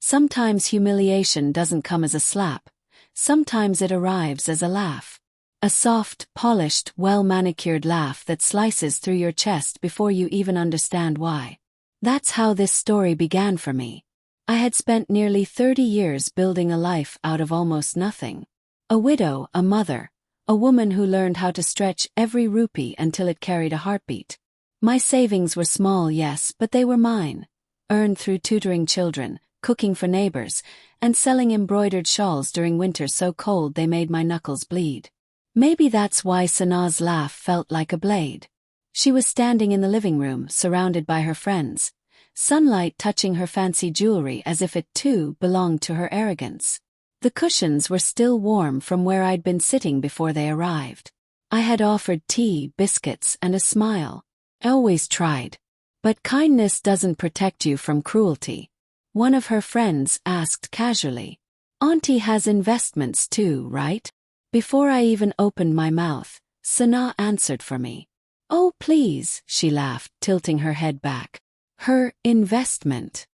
Sometimes humiliation doesn't come as a slap. Sometimes it arrives as a laugh. A soft, polished, well-manicured laugh that slices through your chest before you even understand why. That's how this story began for me. I had spent nearly 30 years building a life out of almost nothing. A widow, a mother, a woman who learned how to stretch every rupee until it carried a heartbeat. My savings were small, yes, but they were mine. Earned through tutoring children, cooking for neighbors, and selling embroidered shawls during winter so cold they made my knuckles bleed. Maybe that's why Sanaa's laugh felt like a blade. She was standing in the living room, surrounded by her friends, sunlight touching her fancy jewelry as if it too belonged to her arrogance. The cushions were still warm from where I'd been sitting before they arrived. I had offered tea, biscuits, and a smile. I always tried. But kindness doesn't protect you from cruelty. One of her friends asked casually, "Auntie has investments too, right?" Before I even opened my mouth, Sanaa answered for me. "Oh please," she laughed, tilting her head back. Her investment.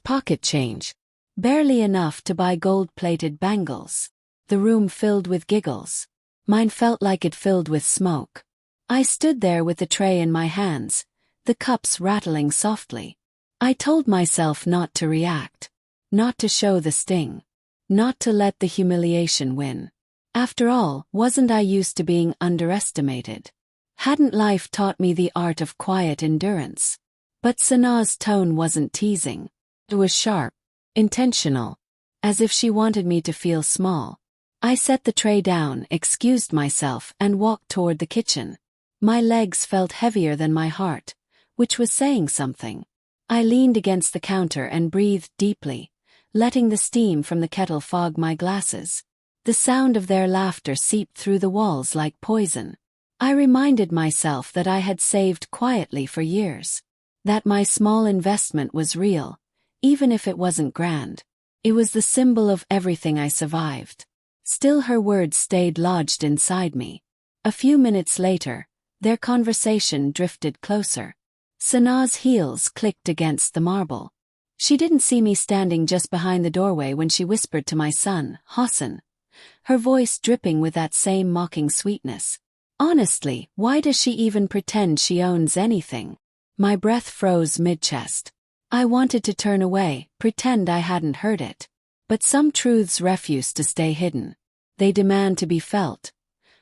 Pocket change. Barely enough to buy gold-plated bangles. The room filled with giggles. Mine felt like it filled with smoke. I stood there with the tray in my hands, the cups rattling softly. I told myself not to react, not to show the sting, not to let the humiliation win. After all, wasn't I used to being underestimated? Hadn't life taught me the art of quiet endurance? But Sanaa's tone wasn't teasing. It was sharp, intentional, as if she wanted me to feel small. I set the tray down, excused myself, and walked toward the kitchen. My legs felt heavier than my heart, which was saying something. I leaned against the counter and breathed deeply, letting the steam from the kettle fog my glasses. The sound of their laughter seeped through the walls like poison. I reminded myself that I had saved quietly for years. That my small investment was real, even if it wasn't grand. It was the symbol of everything I survived. Still her words stayed lodged inside me. A few minutes later, their conversation drifted closer. Sanaa's heels clicked against the marble. She didn't see me standing just behind the doorway when she whispered to my son, Hassan, her voice dripping with that same mocking sweetness. Honestly, why does she even pretend she owns anything? My breath froze mid-chest. I wanted to turn away, pretend I hadn't heard it. But some truths refuse to stay hidden. They demand to be felt.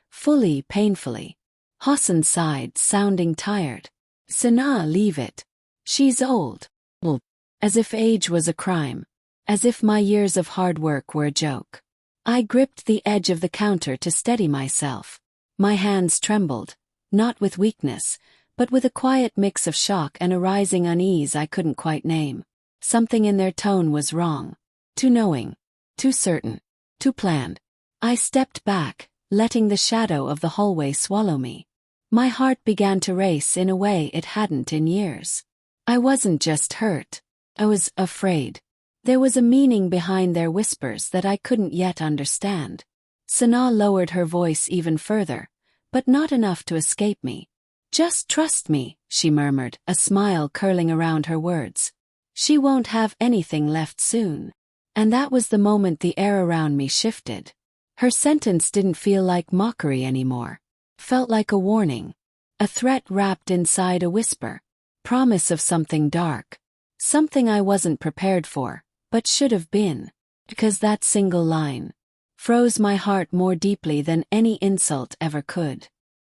Fully, painfully. Hassan sighed, sounding tired. Sanaa, leave it. She's old. Well, as if age was a crime. As if my years of hard work were a joke. I gripped the edge of the counter to steady myself. My hands trembled, not with weakness, but with a quiet mix of shock and a rising unease I couldn't quite name. Something in their tone was wrong. Too knowing. Too certain. Too planned. I stepped back, letting the shadow of the hallway swallow me. My heart began to race in a way it hadn't in years. I wasn't just hurt. I was afraid. There was a meaning behind their whispers that I couldn't yet understand. Sanaa lowered her voice even further, but not enough to escape me. "Just trust me," she murmured, a smile curling around her words. "She won't have anything left soon." And that was the moment the air around me shifted. Her sentence didn't feel like mockery anymore. Felt like a warning. A threat wrapped inside a whisper. Promise of something dark. Something I wasn't prepared for, but should have been. Because that single line froze my heart more deeply than any insult ever could.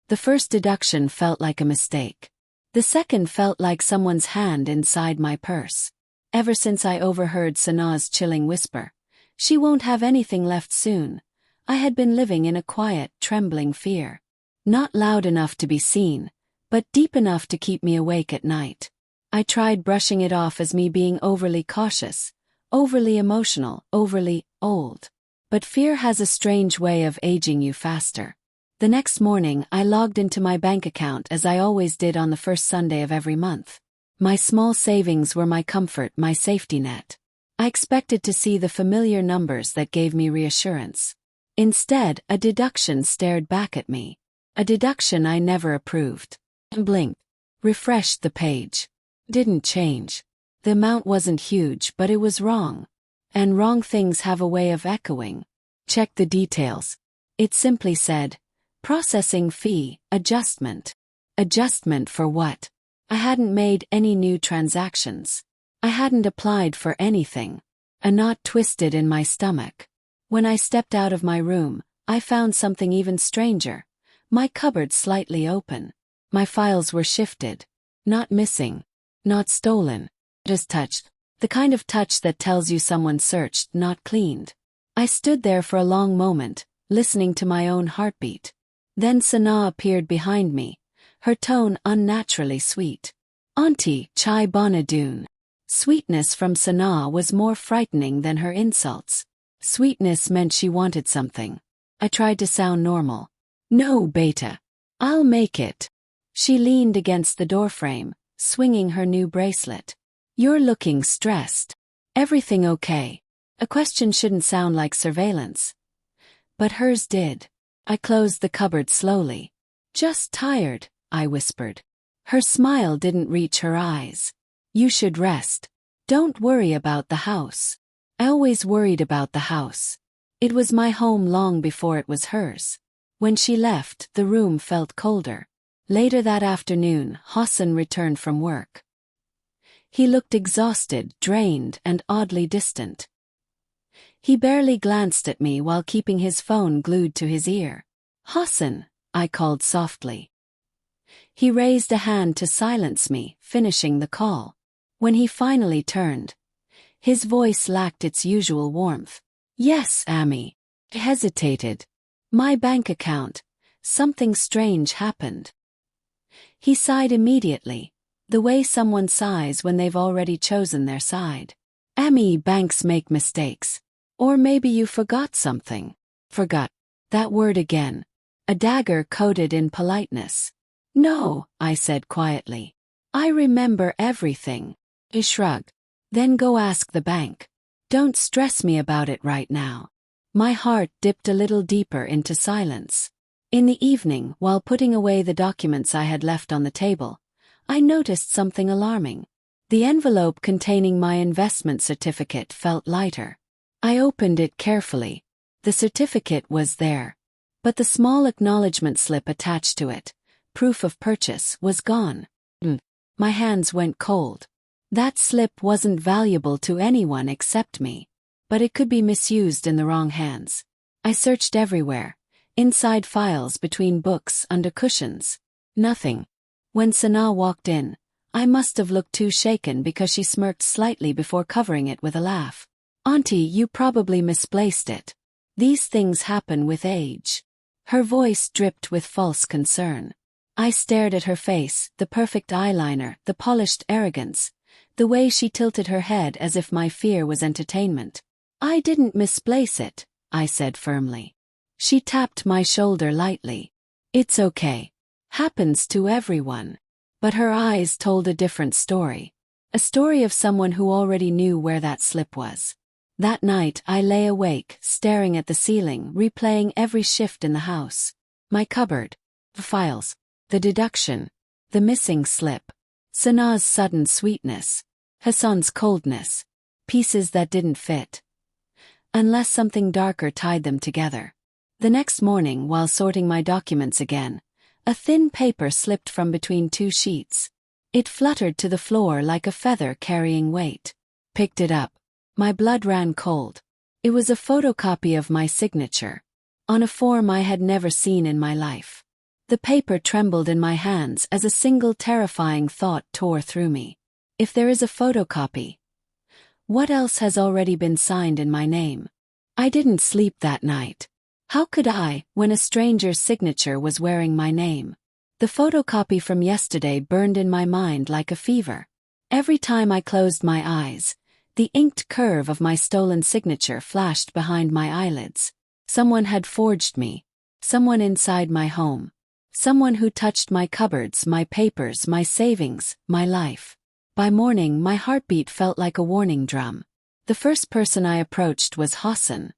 The first deduction felt like a mistake. The second felt like someone's hand inside my purse. Ever since I overheard Sanaa's chilling whisper, "She won't have anything left soon," I had been living in a quiet, trembling fear. Not loud enough to be seen, but deep enough to keep me awake at night. I tried brushing it off as me being overly cautious, overly emotional, overly old. But fear has a strange way of aging you faster. The next morning, I logged into my bank account as I always did on the first Sunday of every month. My small savings were my comfort, my safety net. I expected to see the familiar numbers that gave me reassurance. Instead, a deduction stared back at me. A deduction I never approved. Blinked. Refreshed the page. Didn't change. The amount wasn't huge, but it was wrong. And wrong things have a way of echoing. Check the details. It simply said, processing fee, adjustment. Adjustment for what? I hadn't made any new transactions. I hadn't applied for anything. A knot twisted in my stomach. When I stepped out of my room, I found something even stranger. My cupboard slightly open. My files were shifted. Not missing. Not stolen. Just touched. The kind of touch that tells you someone searched, not cleaned. I stood there for a long moment, listening to my own heartbeat. Then Sana appeared behind me, her tone unnaturally sweet. Auntie, chai bonadoon. Sweetness from Sana was more frightening than her insults. Sweetness meant she wanted something. I tried to sound normal. No, beta. I'll make it. She leaned against the doorframe, swinging her new bracelet. You're looking stressed. Everything okay? A question shouldn't sound like surveillance. But hers did. I closed the cupboard slowly. Just tired, I whispered. Her smile didn't reach her eyes. You should rest. Don't worry about the house. I always worried about the house. It was my home long before it was hers. When she left, the room felt colder. Later that afternoon, Hassan returned from work. He looked exhausted, drained, and oddly distant. He barely glanced at me while keeping his phone glued to his ear. Hassan, I called softly. He raised a hand to silence me, finishing the call. When he finally turned, his voice lacked its usual warmth. Yes, Ami. I hesitated. My bank account. Something strange happened. He sighed immediately. The way someone sighs when they've already chosen their side. Ami, banks make mistakes. Or maybe you forgot something. Forgot. That word again. A dagger coded in politeness. No, I said quietly. I remember everything. He shrugged. Then go ask the bank. Don't stress me about it right now. My heart dipped a little deeper into silence. In the evening, while putting away the documents I had left on the table, I noticed something alarming. The envelope containing my investment certificate felt lighter. I opened it carefully. The certificate was there. But the small acknowledgement slip attached to it, proof of purchase, was gone. My hands went cold. That slip wasn't valuable to anyone except me. But it could be misused in the wrong hands. I searched everywhere. Inside files, between books, under cushions. Nothing. When Sana walked in, I must have looked too shaken because she smirked slightly before covering it with a laugh. Auntie, you probably misplaced it. These things happen with age. Her voice dripped with false concern. I stared at her face, the perfect eyeliner, the polished arrogance, the way she tilted her head as if my fear was entertainment. I didn't misplace it, I said firmly. She tapped my shoulder lightly. It's okay. Happens to everyone. But her eyes told a different story. A story of someone who already knew where that slip was. That night I lay awake, staring at the ceiling, replaying every shift in the house. My cupboard. The files. The deduction. The missing slip. Sana's sudden sweetness. Hassan's coldness. Pieces that didn't fit. Unless something darker tied them together. The next morning, while sorting my documents again, a thin paper slipped from between two sheets. It fluttered to the floor like a feather carrying weight. Picked it up. My blood ran cold. It was a photocopy of my signature. On a form I had never seen in my life. The paper trembled in my hands as a single terrifying thought tore through me. If there is a photocopy, what else has already been signed in my name? I didn't sleep that night. How could I, when a stranger's signature was wearing my name? The photocopy from yesterday burned in my mind like a fever. Every time I closed my eyes, the inked curve of my stolen signature flashed behind my eyelids. Someone had forged me. Someone inside my home. Someone who touched my cupboards, my papers, my savings, my life. By morning, my heartbeat felt like a warning drum. The first person I approached was Hassan.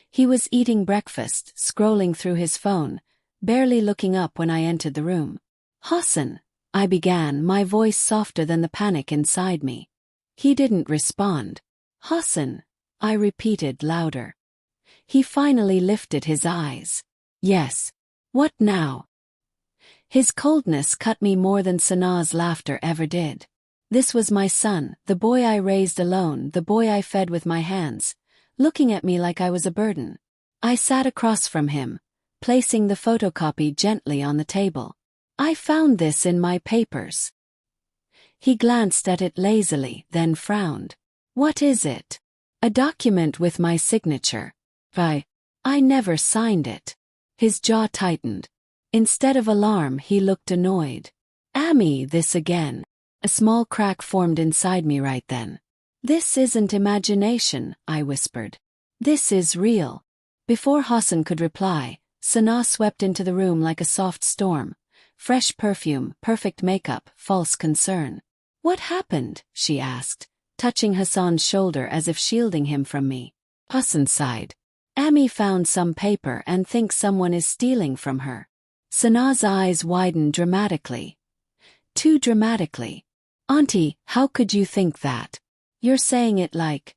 He was eating breakfast, scrolling through his phone, barely looking up when I entered the room. Hassan, I began, my voice softer than the panic inside me. He didn't respond. Hassan, I repeated louder. He finally lifted his eyes. Yes. What now? His coldness cut me more than Sanaa's laughter ever did. This was my son, the boy I raised alone, the boy I fed with my hands, looking at me like I was a burden. I sat across from him, placing the photocopy gently on the table. I found this in my papers. He glanced at it lazily, then frowned. What is it? A document with my signature. I never signed it. His jaw tightened. Instead of alarm, he looked annoyed. Amy, this again. A small crack formed inside me right then. This isn't imagination, I whispered. This is real. Before Hassan could reply, Sanaa swept into the room like a soft storm. Fresh perfume, perfect makeup, false concern. What happened? She asked, touching Hassan's shoulder as if shielding him from me. Hassan sighed. Amy found some paper and thinks someone is stealing from her. Sanaa's eyes widened dramatically. Too dramatically. Auntie, how could you think that? You're saying it like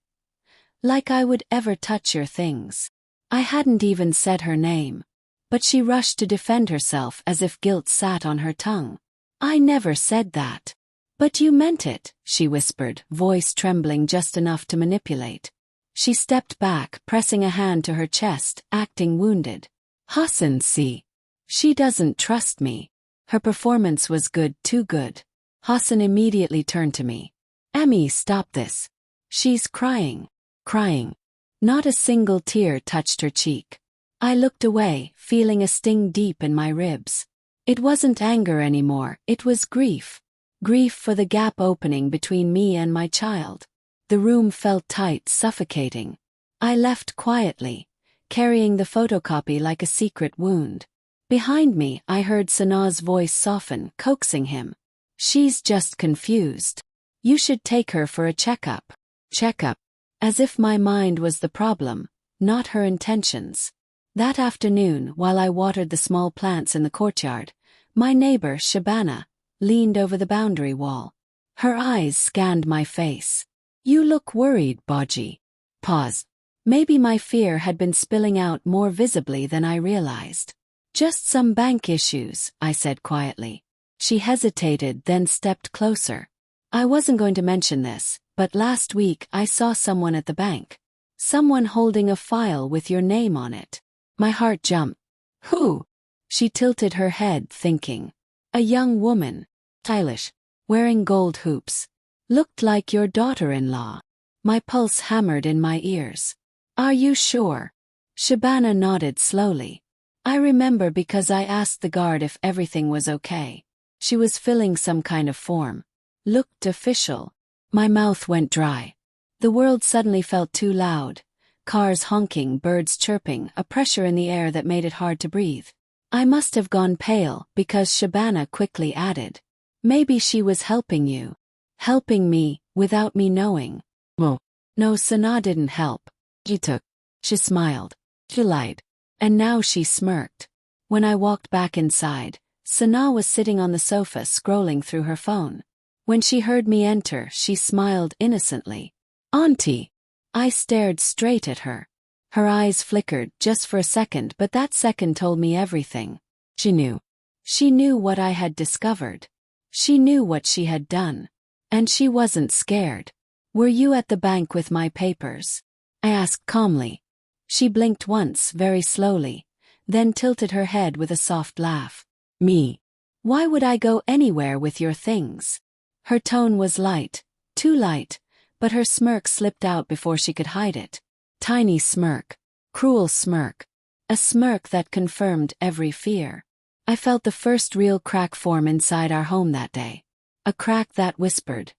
I would ever touch your things. I hadn't even said her name. But she rushed to defend herself as if guilt sat on her tongue. I never said that. But you meant it, she whispered, voice trembling just enough to manipulate. She stepped back, pressing a hand to her chest, acting wounded. Hassan, see. She doesn't trust me. Her performance was good, too good. Hassan immediately turned to me. Amy, stop this. She's crying. Crying. Not a single tear touched her cheek. I looked away, feeling a sting deep in my ribs. It wasn't anger anymore, it was grief. Grief for the gap opening between me and my child. The room felt tight, suffocating. I left quietly, carrying the photocopy like a secret wound. Behind me, I heard Sanaa's voice soften, coaxing him. She's just confused. You should take her for a checkup. Checkup. As if my mind was the problem, not her intentions. That afternoon, while I watered the small plants in the courtyard, my neighbor, Shabana, leaned over the boundary wall. Her eyes scanned my face. You look worried, Baji. Pause. Maybe my fear had been spilling out more visibly than I realized. Just some bank issues, I said quietly. She hesitated, then stepped closer. I wasn't going to mention this, but last week I saw someone at the bank. Someone holding a file with your name on it. My heart jumped. Who? She tilted her head, thinking. A young woman. Stylish. Wearing gold hoops. Looked like your daughter-in-law. My pulse hammered in my ears. Are you sure? Shabana nodded slowly. I remember because I asked the guard if everything was okay. She was filling some kind of form. Looked official. My mouth went dry. The world suddenly felt too loud. Cars honking, birds chirping, a pressure in the air that made it hard to breathe. I must have gone pale because Shabana quickly added. Maybe she was helping you. Helping me, without me knowing. Well, no, Sanaa didn't help. She smiled. She lied. And now she smirked. When I walked back inside, Sanaa was sitting on the sofa scrolling through her phone. When she heard me enter, she smiled innocently. Auntie! I stared straight at her. Her eyes flickered just for a second, but that second told me everything. She knew. She knew what I had discovered. She knew what she had done. And she wasn't scared. Were you at the bank with my papers? I asked calmly. She blinked once, very slowly, then tilted her head with a soft laugh. Me? Why would I go anywhere with your things? Her tone was light, too light, but her smirk slipped out before she could hide it. Tiny smirk. Cruel smirk. A smirk that confirmed every fear. I felt the first real crack form inside our home that day. A crack that whispered,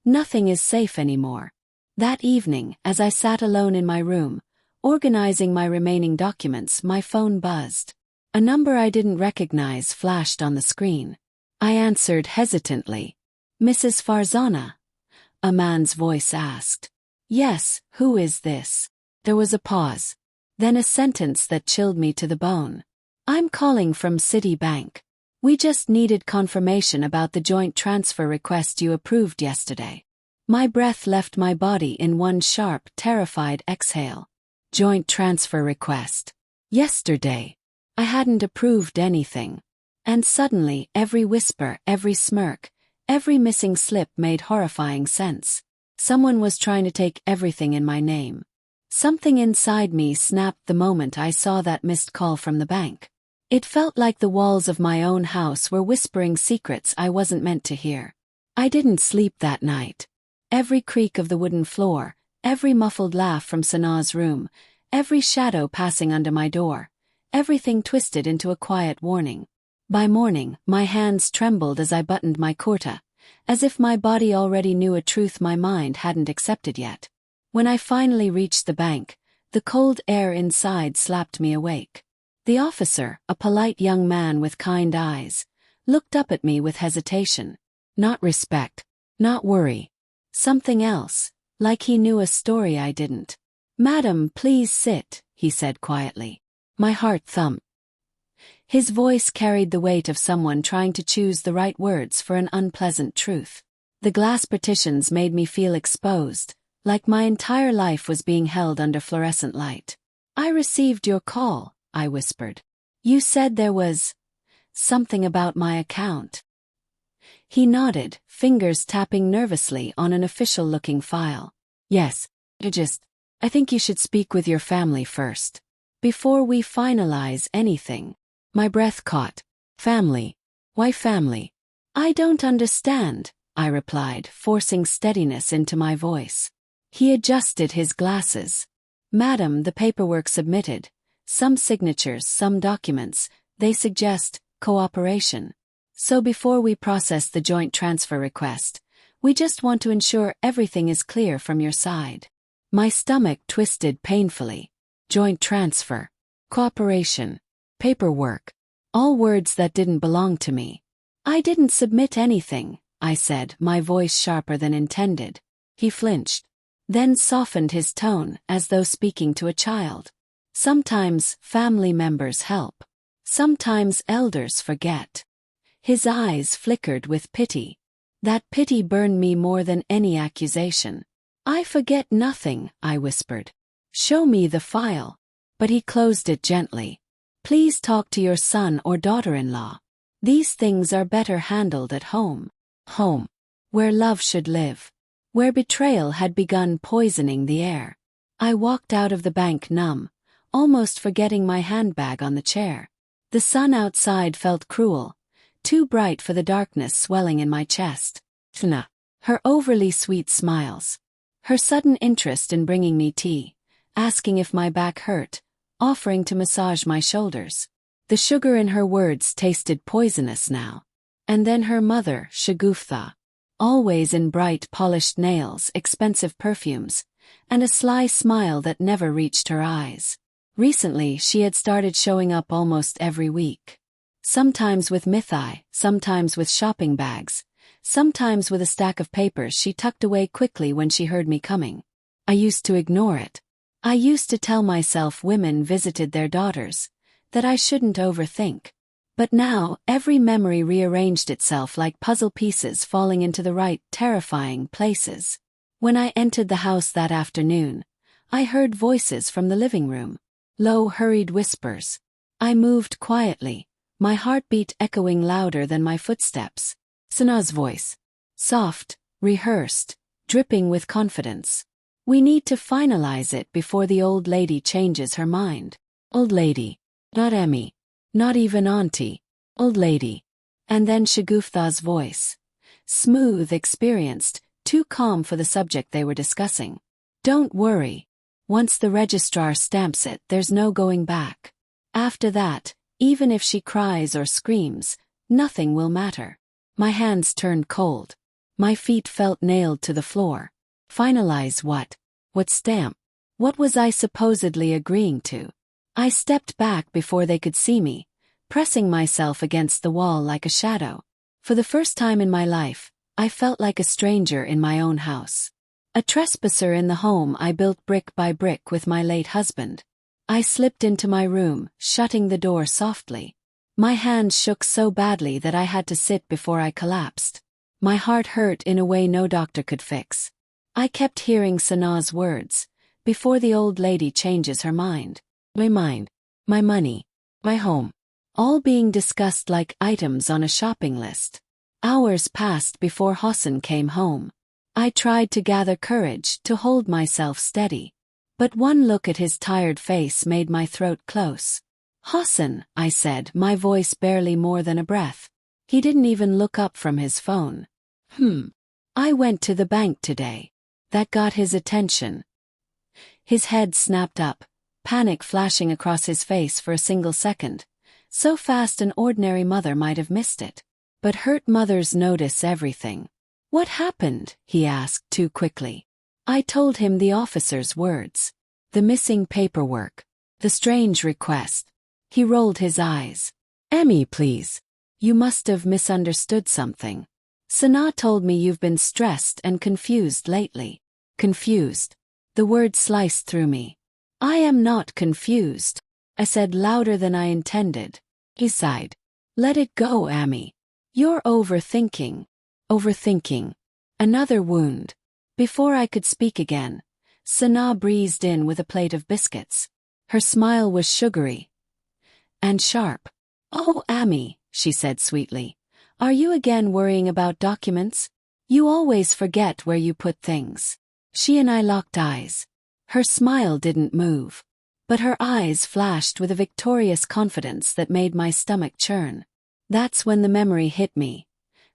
nothing is safe anymore. That evening, as I sat alone in my room, organizing my remaining documents, my phone buzzed. A number I didn't recognize flashed on the screen. I answered hesitantly. Mrs. Farzana? A man's voice asked. Yes, who is this? There was a pause. Then a sentence that chilled me to the bone. I'm calling from Citibank. We just needed confirmation about the joint transfer request you approved yesterday. My breath left my body in one sharp, terrified exhale. Joint transfer request. Yesterday. I hadn't approved anything. And suddenly, every whisper, every smirk, every missing slip made horrifying sense. Someone was trying to take everything in my name. Something inside me snapped the moment I saw that missed call from the bank. It felt like the walls of my own house were whispering secrets I wasn't meant to hear. I didn't sleep that night. Every creak of the wooden floor, every muffled laugh from Sanaa's room, every shadow passing under my door, everything twisted into a quiet warning. By morning, my hands trembled as I buttoned my kurta, as if my body already knew a truth my mind hadn't accepted yet. When I finally reached the bank, the cold air inside slapped me awake. The officer, a polite young man with kind eyes, looked up at me with hesitation. Not respect, not worry. Something else, like he knew a story I didn't. "Madam, please sit," he said quietly. My heart thumped. His voice carried the weight of someone trying to choose the right words for an unpleasant truth. The glass partitions made me feel exposed, like my entire life was being held under fluorescent light. "I received your call," I whispered. "You said there was something about my account." He nodded, fingers tapping nervously on an official-looking file. "Yes, I think you should speak with your family first. Before we finalize anything." My breath caught. "Family? Why family?" "I don't understand," I replied, forcing steadiness into my voice. He adjusted his glasses. "Madam, the paperwork submitted. Some signatures, some documents, they suggest cooperation. So before we process the joint transfer request, we just want to ensure everything is clear from your side." My stomach twisted painfully. Joint transfer, cooperation, paperwork, all words that didn't belong to me. "I didn't submit anything," I said, my voice sharper than intended. He flinched, then softened his tone as though speaking to a child. "Sometimes family members help. Sometimes elders forget." His eyes flickered with pity. That pity burned me more than any accusation. "I forget nothing," I whispered. "Show me the file." But he closed it gently. "Please talk to your son or daughter-in-law. These things are better handled at home. Home. Where love should live. Where betrayal had begun poisoning the air." I walked out of the bank numb, almost forgetting my handbag on the chair. The sun outside felt cruel, too bright for the darkness swelling in my chest. Tna. Her overly sweet smiles. Her sudden interest in bringing me tea, asking if my back hurt, offering to massage my shoulders. The sugar in her words tasted poisonous now. And then her mother, Shagufta. Always in bright polished nails, expensive perfumes, and a sly smile that never reached her eyes. Recently she had started showing up almost every week. Sometimes with mithai, sometimes with shopping bags, sometimes with a stack of papers she tucked away quickly when she heard me coming. I used to ignore it. I used to tell myself women visited their daughters, that I shouldn't overthink. But now, every memory rearranged itself like puzzle pieces falling into the right, terrifying places. When I entered the house that afternoon, I heard voices from the living room. Low, hurried whispers. I moved quietly, my heartbeat echoing louder than my footsteps. Sanaa's voice. Soft, rehearsed, dripping with confidence. "We need to finalize it before the old lady changes her mind." Old lady. Not Emmy. Not even auntie. Old lady. And then Shagufta's voice. Smooth, experienced, too calm for the subject they were discussing. "Don't worry. Once the registrar stamps it, there's no going back. After that, even if she cries or screams, nothing will matter." My hands turned cold. My feet felt nailed to the floor. Finalize what? What stamp? What was I supposedly agreeing to? I stepped back before they could see me, pressing myself against the wall like a shadow. For the first time in my life, I felt like a stranger in my own house. A trespasser in the home I built brick by brick with my late husband. I slipped into my room, shutting the door softly. My hands shook so badly that I had to sit before I collapsed. My heart hurt in a way no doctor could fix. I kept hearing Sanaa's words, before the old lady changes her mind. My mind, my money, my home, all being discussed like items on a shopping list. Hours passed before Hassan came home. I tried to gather courage to hold myself steady. But one look at his tired face made my throat close. "Hassan," I said, my voice barely more than a breath. He didn't even look up from his phone. I went to the bank today. That got his attention. His head snapped up, panic flashing across his face for a single second, so fast an ordinary mother might have missed it. But hurt mothers notice everything. "What happened?" he asked too quickly. I told him the officer's words. The missing paperwork. The strange request. He rolled his eyes. "Emmy, please. You must have misunderstood something. Sanaa told me you've been stressed and confused lately." Confused. The word sliced through me. "I am not confused," I said louder than I intended. He sighed. "Let it go, Amy. You're overthinking." Overthinking. Another wound. Before I could speak again, Sanaa breezed in with a plate of biscuits. Her smile was sugary and sharp. "Oh, Amy," she said sweetly. "Are you again worrying about documents? You always forget where you put things." She and I locked eyes. Her smile didn't move, but her eyes flashed with a victorious confidence that made my stomach churn. That's when the memory hit me.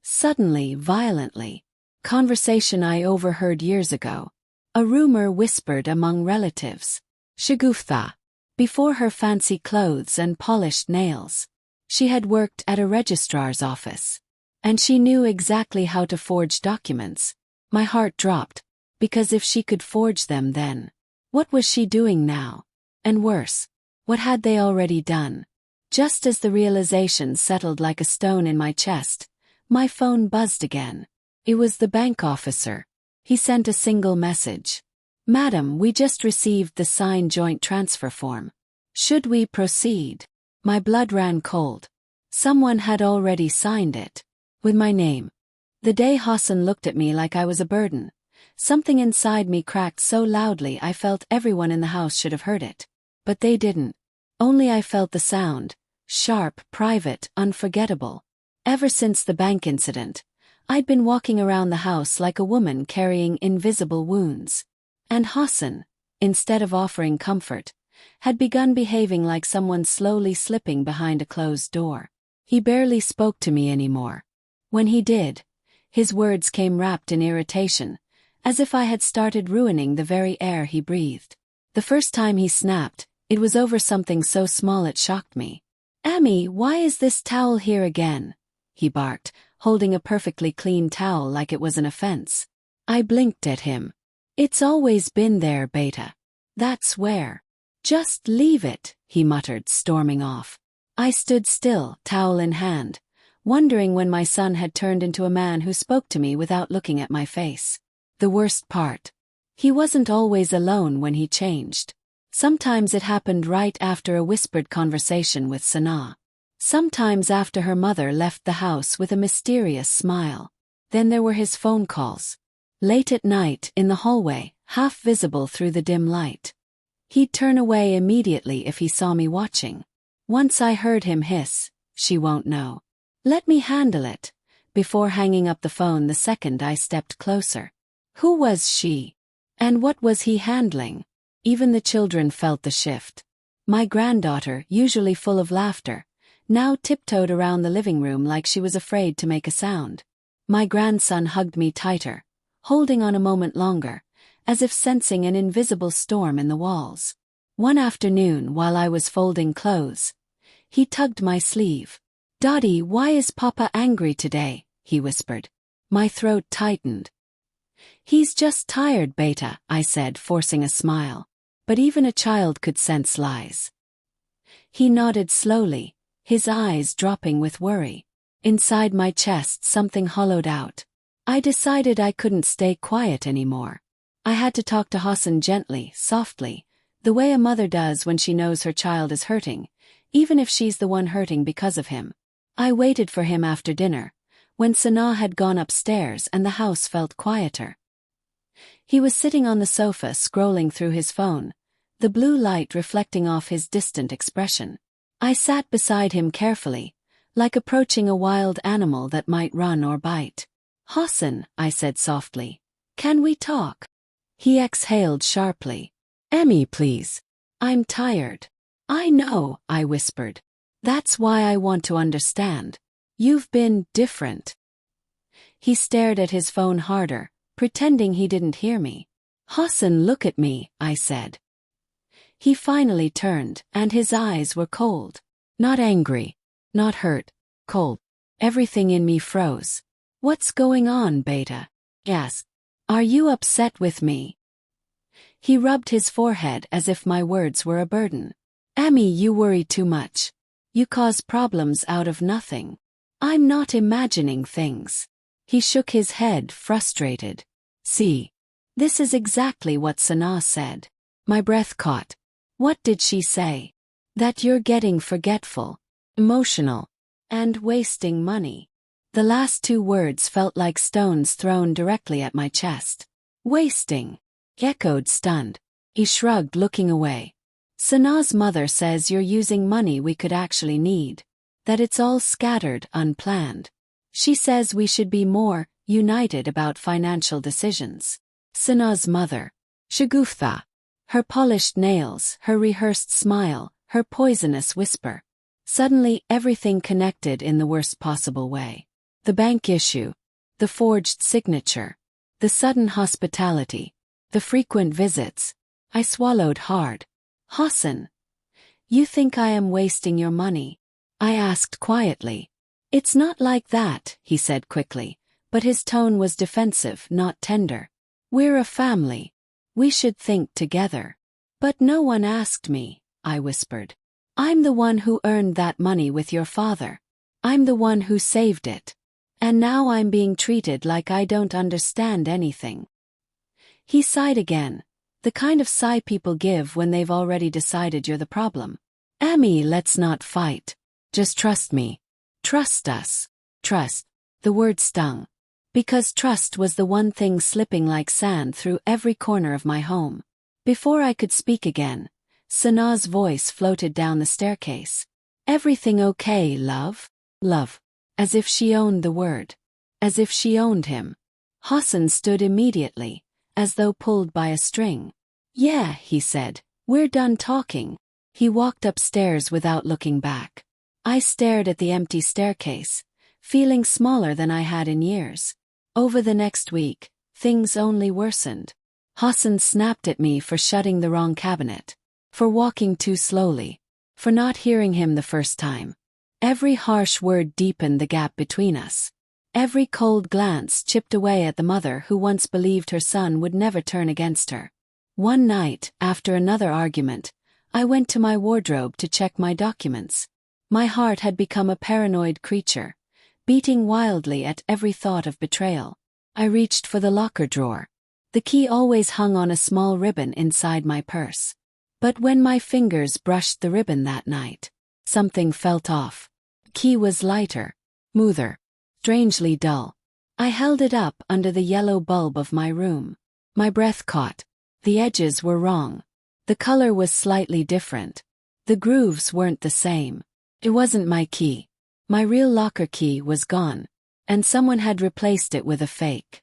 Suddenly, violently. Conversation I overheard years ago. A rumor whispered among relatives. Shagufta. Before her fancy clothes and polished nails, she had worked at a registrar's office. And she knew exactly how to forge documents. My heart dropped, because if she could forge them then, what was she doing now? And worse, what had they already done? Just as the realization settled like a stone in my chest, my phone buzzed again. It was the bank officer. He sent a single message. "Madam, we just received the signed joint transfer form. Should we proceed?" My blood ran cold. Someone had already signed it. With my name. The day Hassan looked at me like I was a burden, something inside me cracked so loudly I felt everyone in the house should have heard it. But they didn't. Only I felt the sound. Sharp, private, unforgettable. Ever since the bank incident, I'd been walking around the house like a woman carrying invisible wounds. And Hassan, instead of offering comfort, had begun behaving like someone slowly slipping behind a closed door. He barely spoke to me anymore. When he did, his words came wrapped in irritation, as if I had started ruining the very air he breathed. The first time he snapped, it was over something so small it shocked me. "Amy, why is this towel here again?" he barked, holding a perfectly clean towel like it was an offense. I blinked at him. "It's always been there, Beta. That's where." "Just leave it," he muttered, storming off. I stood still, towel in hand, wondering when my son had turned into a man who spoke to me without looking at my face. The worst part. He wasn't always alone when he changed. Sometimes it happened right after a whispered conversation with Sanaa. Sometimes after her mother left the house with a mysterious smile. Then there were his phone calls. Late at night, in the hallway, half visible through the dim light. He'd turn away immediately if he saw me watching. Once I heard him hiss, "She won't know. Let me handle it," before hanging up the phone the second I stepped closer. Who was she? And what was he handling? Even the children felt the shift. My granddaughter, usually full of laughter, now tiptoed around the living room like she was afraid to make a sound. My grandson hugged me tighter, holding on a moment longer, as if sensing an invisible storm in the walls. One afternoon while I was folding clothes, he tugged my sleeve. "Dottie, why is Papa angry today?" he whispered. My throat tightened. "He's just tired, Beta," I said, forcing a smile. But even a child could sense lies. He nodded slowly, his eyes dropping with worry. Inside my chest something hollowed out. I decided I couldn't stay quiet anymore. I had to talk to Hassan gently, softly, the way a mother does when she knows her child is hurting, even if she's the one hurting because of him. I waited for him after dinner, when Sanaa had gone upstairs and the house felt quieter. He was sitting on the sofa scrolling through his phone, the blue light reflecting off his distant expression. I sat beside him carefully, like approaching a wild animal that might run or bite. "Hassan," I said softly, "can we talk?" He exhaled sharply. "Emmy, please. I'm tired." "I know," I whispered. "That's why I want to understand. You've been different." He stared at his phone harder, pretending he didn't hear me. "Hassan, look at me," I said. He finally turned, and his eyes were cold. Not angry, not hurt, cold. Everything in me froze. "What's going on, Beta?" I asked. "Are you upset with me?" He rubbed his forehead as if my words were a burden. "Emmy, you worry too much. You cause problems out of nothing." "I'm not imagining things." He shook his head, frustrated. "See. This is exactly what Sanaa said." My breath caught. "What did she say?" "That you're getting forgetful, emotional, and wasting money." The last two words felt like stones thrown directly at my chest. "Wasting?" echoed, stunned. He shrugged, looking away. "Sanaa's mother says you're using money we could actually need. That it's all scattered, unplanned. She says we should be more united about financial decisions." Sanaa's mother. Shagufta. Her polished nails, her rehearsed smile, her poisonous whisper. Suddenly everything connected in the worst possible way. The bank issue, the forged signature, the sudden hospitality, the frequent visits. I swallowed hard. "Hassan, you think I am wasting your money?" I asked quietly. "It's not like that," he said quickly, but his tone was defensive, not tender. "We're a family. We should think together." "But no one asked me," I whispered. "I'm the one who earned that money with your father. I'm the one who saved it. And now I'm being treated like I don't understand anything." He sighed again, the kind of sigh people give when they've already decided you're the problem. "Emmy, let's not fight. Just trust me. Trust us." Trust. The word stung. Because trust was the one thing slipping like sand through every corner of my home. Before I could speak again, Sanaa's voice floated down the staircase. "Everything okay, love?" Love. As if she owned the word. As if she owned him. Hassan stood immediately, as though pulled by a string. "Yeah," he said, "we're done talking." He walked upstairs without looking back. I stared at the empty staircase, feeling smaller than I had in years. Over the next week, things only worsened. Hassan snapped at me for shutting the wrong cabinet, for walking too slowly, for not hearing him the first time. Every harsh word deepened the gap between us. Every cold glance chipped away at the mother who once believed her son would never turn against her. One night, after another argument, I went to my wardrobe to check my documents. My heart had become a paranoid creature, beating wildly at every thought of betrayal. I reached for the locker drawer. The key always hung on a small ribbon inside my purse. But when my fingers brushed the ribbon that night, something felt off. The key was lighter, smoother, strangely dull. I held it up under the yellow bulb of my room. My breath caught. The edges were wrong. The color was slightly different. The grooves weren't the same. It wasn't my key. My real locker key was gone, and someone had replaced it with a fake.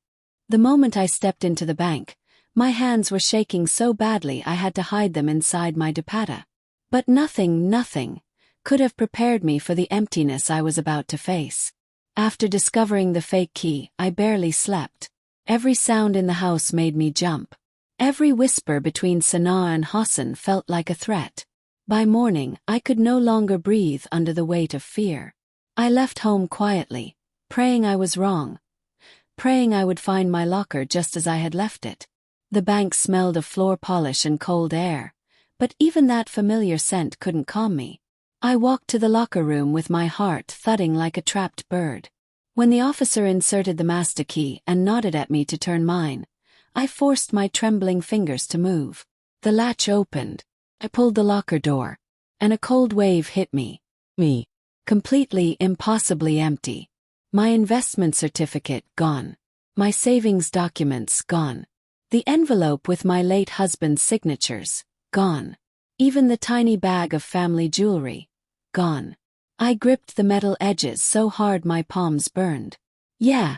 The moment I stepped into the bank, my hands were shaking so badly I had to hide them inside my dupatta. But nothing could have prepared me for the emptiness I was about to face. After discovering the fake key, I barely slept. Every sound in the house made me jump. Every whisper between Sanaa and Hassan felt like a threat. By morning, I could no longer breathe under the weight of fear. I left home quietly, praying I was wrong. Praying I would find my locker just as I had left it. The bank smelled of floor polish and cold air, but even that familiar scent couldn't calm me. I walked to the locker room with my heart thudding like a trapped bird. When the officer inserted the master key and nodded at me to turn mine, I forced my trembling fingers to move. The latch opened. I pulled the locker door, and a cold wave hit me. Completely, impossibly empty. My investment certificate gone. My savings documents gone. The envelope with my late husband's signatures, gone. Even the tiny bag of family jewelry, gone. I gripped the metal edges so hard my palms burned. Yeah,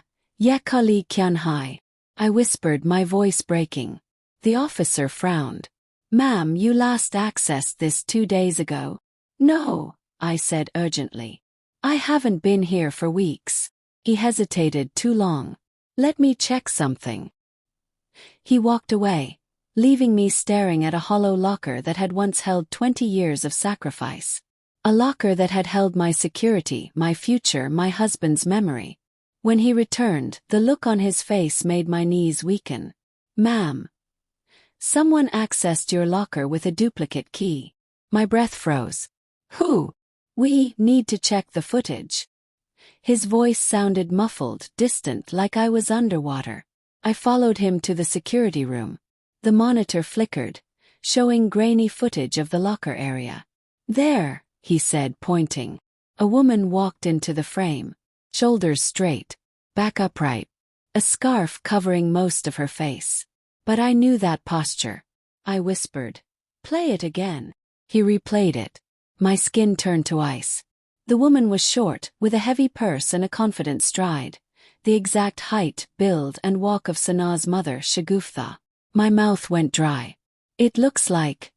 kali kyan hai. I whispered, my voice breaking. The officer frowned. Ma'am, you last accessed this 2 days ago. No, I said urgently. I haven't been here for weeks. He hesitated too long. Let me check something. He walked away, leaving me staring at a hollow locker that had once held 20 years of sacrifice. A locker that had held my security, my future, my husband's memory. When he returned, the look on his face made my knees weaken. Ma'am. Someone accessed your locker with a duplicate key. My breath froze. Who? We need to check the footage. His voice sounded muffled, distant, like I was underwater. I followed him to the security room. The monitor flickered, showing grainy footage of the locker area. There, he said, pointing. A woman walked into the frame. Shoulders straight, back upright, a scarf covering most of her face. But I knew that posture. I whispered, play it again. He replayed it. My skin turned to ice. The woman was short, with a heavy purse and a confident stride. The exact height, build, and walk of Sanaa's mother, Shagufta. My mouth went dry. It looks like...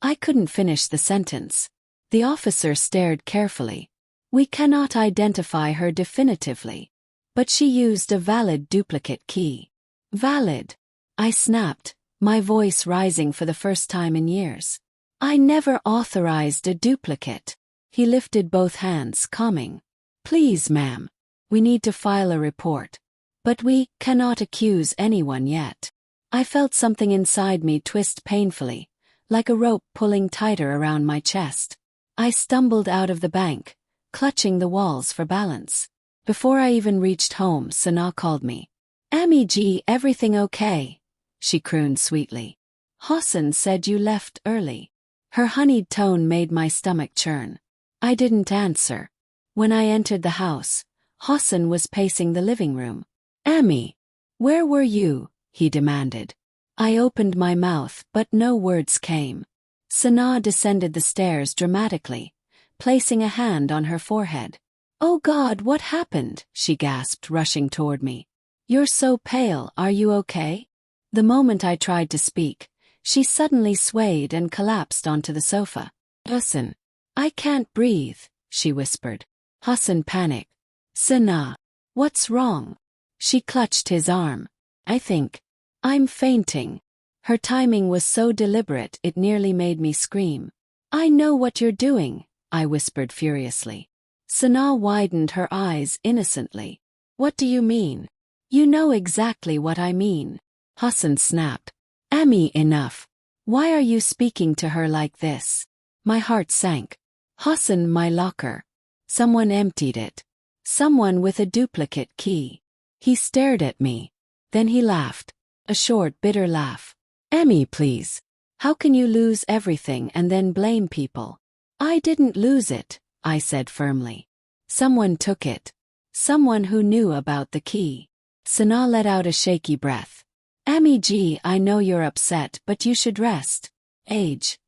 I couldn't finish the sentence. The officer stared carefully. We cannot identify her definitively. But she used a valid duplicate key. Valid. I snapped, my voice rising for the first time in years. I never authorized a duplicate. He lifted both hands, calming. Please, ma'am. We need to file a report. But we cannot accuse anyone yet. I felt something inside me twist painfully, like a rope pulling tighter around my chest. I stumbled out of the bank, clutching the walls for balance. Before I even reached home, Sanaa called me. Ami G, everything okay? She crooned sweetly. Hassan said you left early. Her honeyed tone made my stomach churn. I didn't answer. When I entered the house, Hassan was pacing the living room. Ami, where were you? He demanded. I opened my mouth, but no words came. Sanaa descended the stairs dramatically, placing a hand on her forehead. Oh God, what happened? She gasped, rushing toward me. You're so pale, are you okay? The moment I tried to speak, she suddenly swayed and collapsed onto the sofa. Hassan, I can't breathe, she whispered. Hassan panicked. Sanaa, what's wrong? She clutched his arm. I think I'm fainting. Her timing was so deliberate it nearly made me scream. I know what you're doing, I whispered furiously. Sanaa widened her eyes innocently. What do you mean? You know exactly what I mean. Hassan snapped. Ami, enough. Why are you speaking to her like this? My heart sank. Hassan, my locker. Someone emptied it. Someone with a duplicate key. He stared at me. Then he laughed. A short, bitter laugh. Ami, please. How can you lose everything and then blame people? I didn't lose it, I said firmly. Someone took it. Someone who knew about the key. Sanaa let out a shaky breath. Ami G, I know you're upset, but you should rest. Age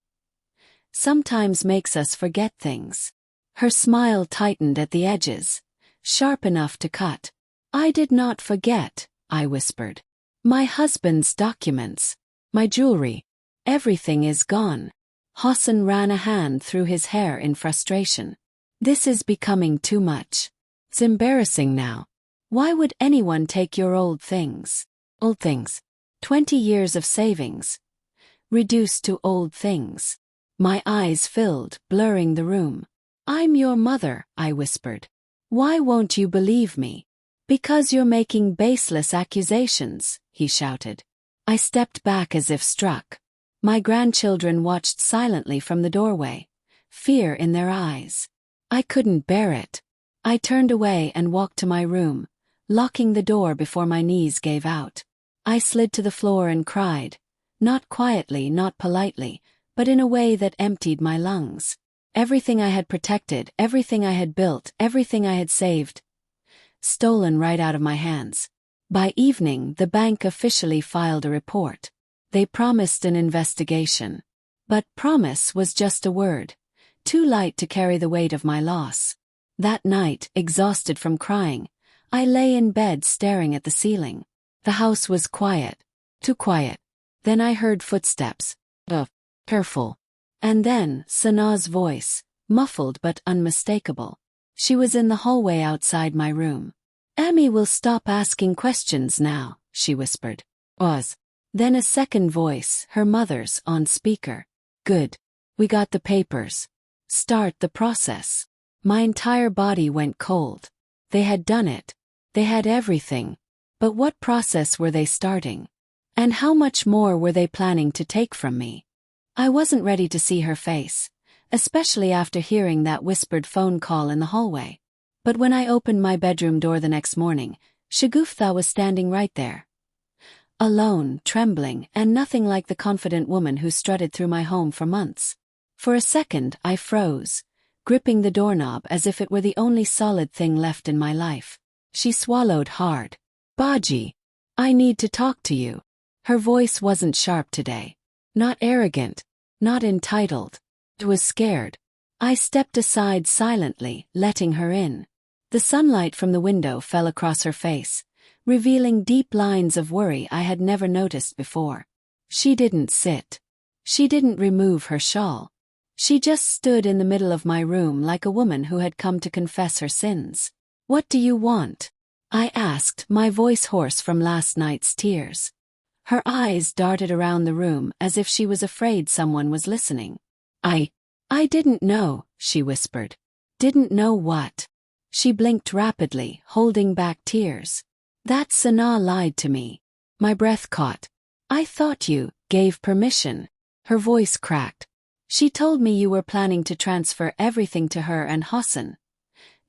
sometimes makes us forget things. Her smile tightened at the edges, sharp enough to cut. I did not forget, I whispered. My husband's documents. My jewelry. Everything is gone. Hassan ran a hand through his hair in frustration. This is becoming too much. It's embarrassing now. Why would anyone take your old things? Old things. 20 years of savings. Reduced to old things. My eyes filled, blurring the room. I'm your mother, I whispered. Why won't you believe me? Because you're making baseless accusations, he shouted. I stepped back as if struck. My grandchildren watched silently from the doorway, fear in their eyes. I couldn't bear it. I turned away and walked to my room, locking the door before my knees gave out. I slid to the floor and cried, not quietly, not politely, but in a way that emptied my lungs. Everything I had protected, everything I had built, everything I had saved, stolen right out of my hands. By evening, the bank officially filed a report. They promised an investigation. But promise was just a word, too light to carry the weight of my loss. That night, exhausted from crying, I lay in bed staring at the ceiling. The house was quiet. Too quiet. Then I heard footsteps. Careful. And then, Sanaa's voice, muffled but unmistakable. She was in the hallway outside my room. "Amy will stop asking questions now," she whispered. Then a second voice, her mother's, on speaker. "Good. We got the papers. Start the process." My entire body went cold. They had done it. They had everything. But what process were they starting? And how much more were they planning to take from me? I wasn't ready to see her face, especially after hearing that whispered phone call in the hallway. But when I opened my bedroom door the next morning, Shagufta was standing right there. Alone, trembling, and nothing like the confident woman who strutted through my home for months. For a second, I froze, gripping the doorknob as if it were the only solid thing left in my life. She swallowed hard. "Baji, I need to talk to you." Her voice wasn't sharp today. Not arrogant. Not entitled. It was scared. I stepped aside silently, letting her in. The sunlight from the window fell across her face, revealing deep lines of worry I had never noticed before. She didn't sit. She didn't remove her shawl. She just stood in the middle of my room like a woman who had come to confess her sins. "What do you want?" I asked, my voice hoarse from last night's tears. Her eyes darted around the room as if she was afraid someone was listening. I didn't know," she whispered. "Didn't know what?" She blinked rapidly, holding back tears. "That Sanaa lied to me." My breath caught. "I thought you gave permission." Her voice cracked. "She told me you were planning to transfer everything to her and Hassan.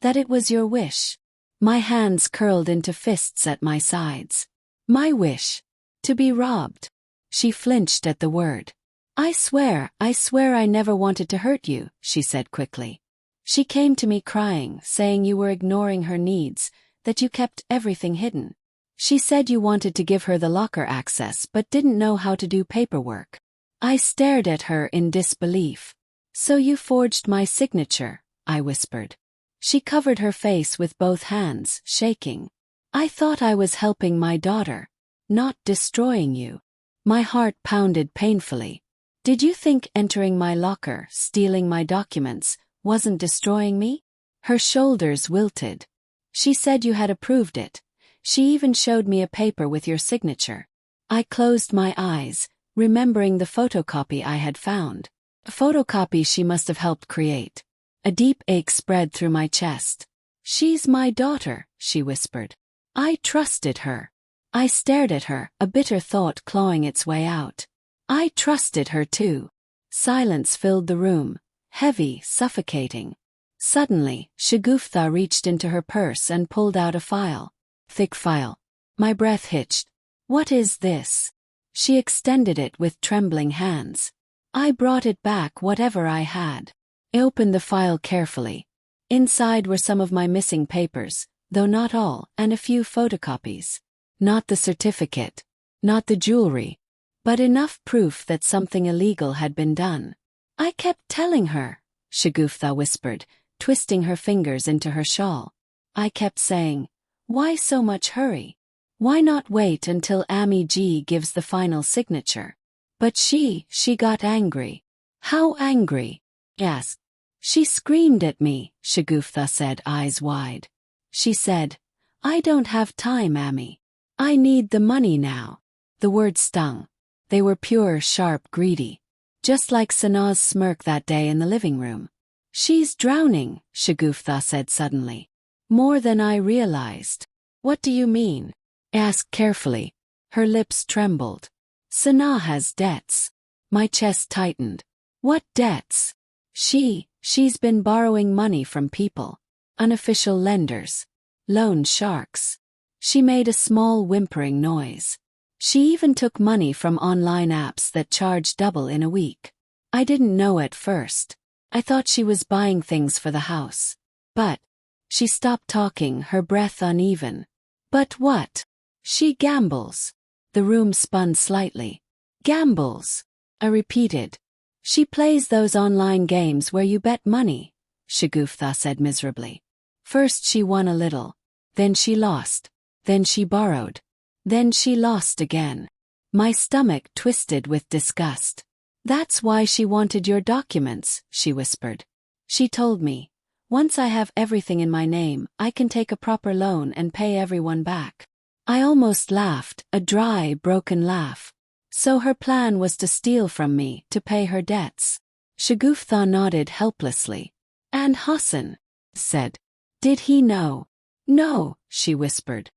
That it was your wish." My hands curled into fists at my sides. "My wish? To be robbed?" She flinched at the word. I swear I never wanted to hurt you," she said quickly. "She came to me crying, saying you were ignoring her needs, that you kept everything hidden. She said you wanted to give her the locker access but didn't know how to do paperwork." I stared at her in disbelief. "So you forged my signature," I whispered. She covered her face with both hands, shaking. "I thought I was helping my daughter, not destroying you." My heart pounded painfully. "Did you think entering my locker, stealing my documents, wasn't destroying me?" Her shoulders wilted. "She said you had approved it. She even showed me a paper with your signature." I closed my eyes, remembering the photocopy I had found. A photocopy she must have helped create. A deep ache spread through my chest. "She's my daughter," she whispered. "I trusted her." I stared at her, a bitter thought clawing its way out. I trusted her too. Silence filled the room, heavy, suffocating. Suddenly, Shagufta reached into her purse and pulled out a file. Thick file. My breath hitched. "What is this?" She extended it with trembling hands. I brought it back, whatever I had. I opened the file carefully. Inside were some of my missing papers, though not all, and a few photocopies. Not the certificate. Not the jewelry. But enough proof that something illegal had been done. "I kept telling her," Shagufta whispered, twisting her fingers into her shawl. "I kept saying, why so much hurry? Why not wait until Ami G gives the final signature?" But she got angry. "How angry?" I asked. "She screamed at me," Shagufta said, eyes wide. She said, "I don't have time, Ami. I need the money now." The words stung. They were pure, sharp, greedy. Just like Sanaa's smirk that day in the living room. "She's drowning," Shagufta said suddenly. "More than I realized." "What do you mean?" I asked carefully. Her lips trembled. "Sanaa has debts." My chest tightened. "What debts?" She's been borrowing money from people. Unofficial lenders. Loan sharks. She made a small whimpering noise. She even took money from online apps that charge double in a week. I didn't know at first. I thought she was buying things for the house. But she stopped talking, her breath uneven. "But what?" She gambles. The room spun slightly. Gambles. I repeated. She plays those online games where you bet money, Shagufta said miserably. First she won a little. Then she lost. Then she borrowed. Then she lost again. My stomach twisted with disgust. That's why she wanted your documents, she whispered. She told me, once I have everything in my name, I can take a proper loan and pay everyone back. I almost laughed, a dry, broken laugh. So her plan was to steal from me, to pay her debts. Shagufta nodded helplessly. And Hassan said, did he know? No, she whispered.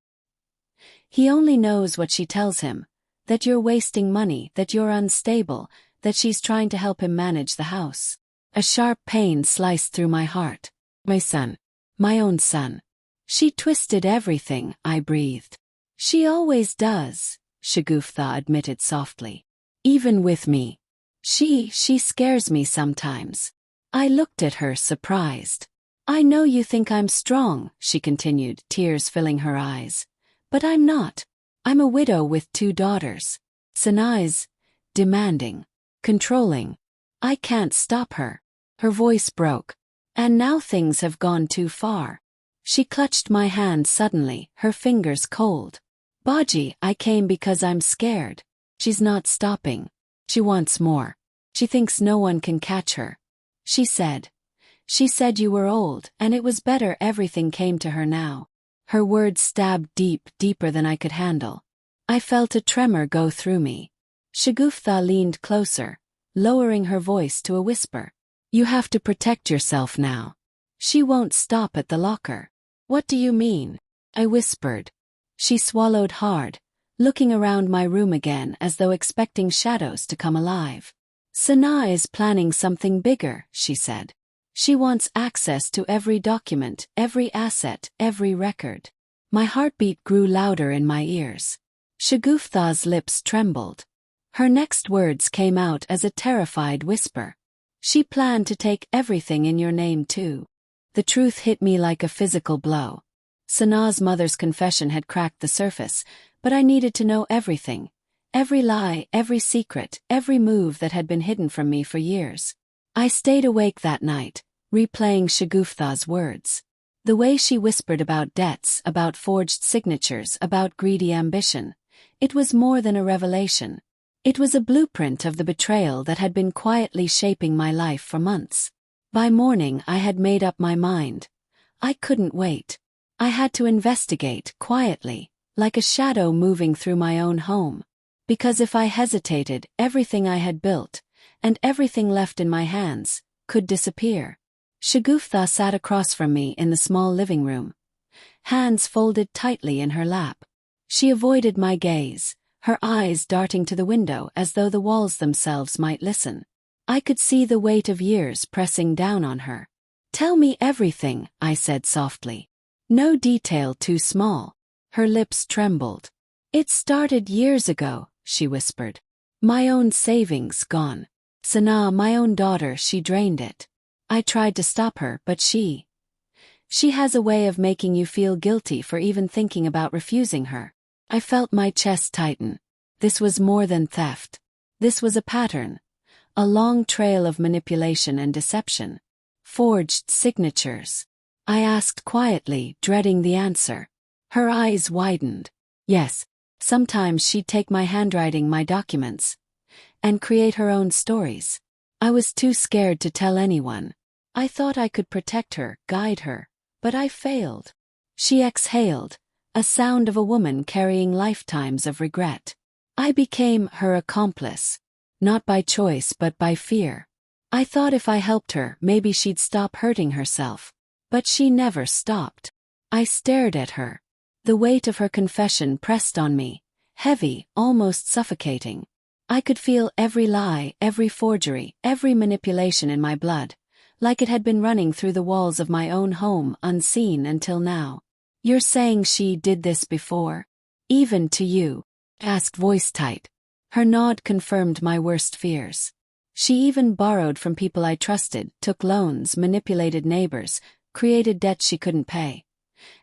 He only knows what she tells him, that you're wasting money, that you're unstable, that she's trying to help him manage the house. A sharp pain sliced through my heart. My son. My own son. She twisted everything, I breathed. She always does, Shagufta admitted softly. Even with me. She scares me sometimes. I looked at her surprised. I know you think I'm strong, she continued, tears filling her eyes. But I'm not. I'm a widow with 2 daughters. Sanai's demanding, controlling. I can't stop her. Her voice broke. And now things have gone too far. She clutched my hand suddenly, her fingers cold. Baji, I came because I'm scared. She's not stopping. She wants more. She thinks no one can catch her. She said you were old, and it was better everything came to her now. Her words stabbed deeper than I could handle. I felt a tremor go through me. Shagufta leaned closer, lowering her voice to a whisper. You have to protect yourself now. She won't stop at the locker. What do you mean? I whispered. She swallowed hard, looking around my room again as though expecting shadows to come alive. Sana is planning something bigger, she said. She wants access to every document, every asset, every record. My heartbeat grew louder in my ears. Shagufta's lips trembled. Her next words came out as a terrified whisper. She planned to take everything in your name too. The truth hit me like a physical blow. Sana's mother's confession had cracked the surface, but I needed to know everything. Every lie, every secret, every move that had been hidden from me for years. I stayed awake that night, replaying Shagufta's words. The way she whispered about debts, about forged signatures, about greedy ambition. It was more than a revelation. It was a blueprint of the betrayal that had been quietly shaping my life for months. By morning I had made up my mind. I couldn't wait. I had to investigate, quietly, like a shadow moving through my own home. Because if I hesitated, everything I had built, and everything left in my hands, could disappear. Shagufta sat across from me in the small living room. Hands folded tightly in her lap. She avoided my gaze, her eyes darting to the window as though the walls themselves might listen. I could see the weight of years pressing down on her. Tell me everything, I said softly. No detail too small. Her lips trembled. It started years ago, she whispered. My own savings gone. Sana, my own daughter, she drained it. I tried to stop her, but she has a way of making you feel guilty for even thinking about refusing her. I felt my chest tighten. This was more than theft. This was a pattern. A long trail of manipulation and deception. Forged signatures. I asked quietly, dreading the answer. Her eyes widened. Yes, sometimes she'd take my handwriting, my documents, and create her own stories. I was too scared to tell anyone. I thought I could protect her, guide her, but I failed. She exhaled, a sound of a woman carrying lifetimes of regret. I became her accomplice, not by choice but by fear. I thought if I helped her, maybe she'd stop hurting herself. But she never stopped. I stared at her. The weight of her confession pressed on me, heavy, almost suffocating. I could feel every lie, every forgery, every manipulation in my blood, like it had been running through the walls of my own home unseen until now. You're saying she did this before? Even to you? Asked voice tight. Her nod confirmed my worst fears. She even borrowed from people I trusted, took loans, manipulated neighbors, created debts she couldn't pay.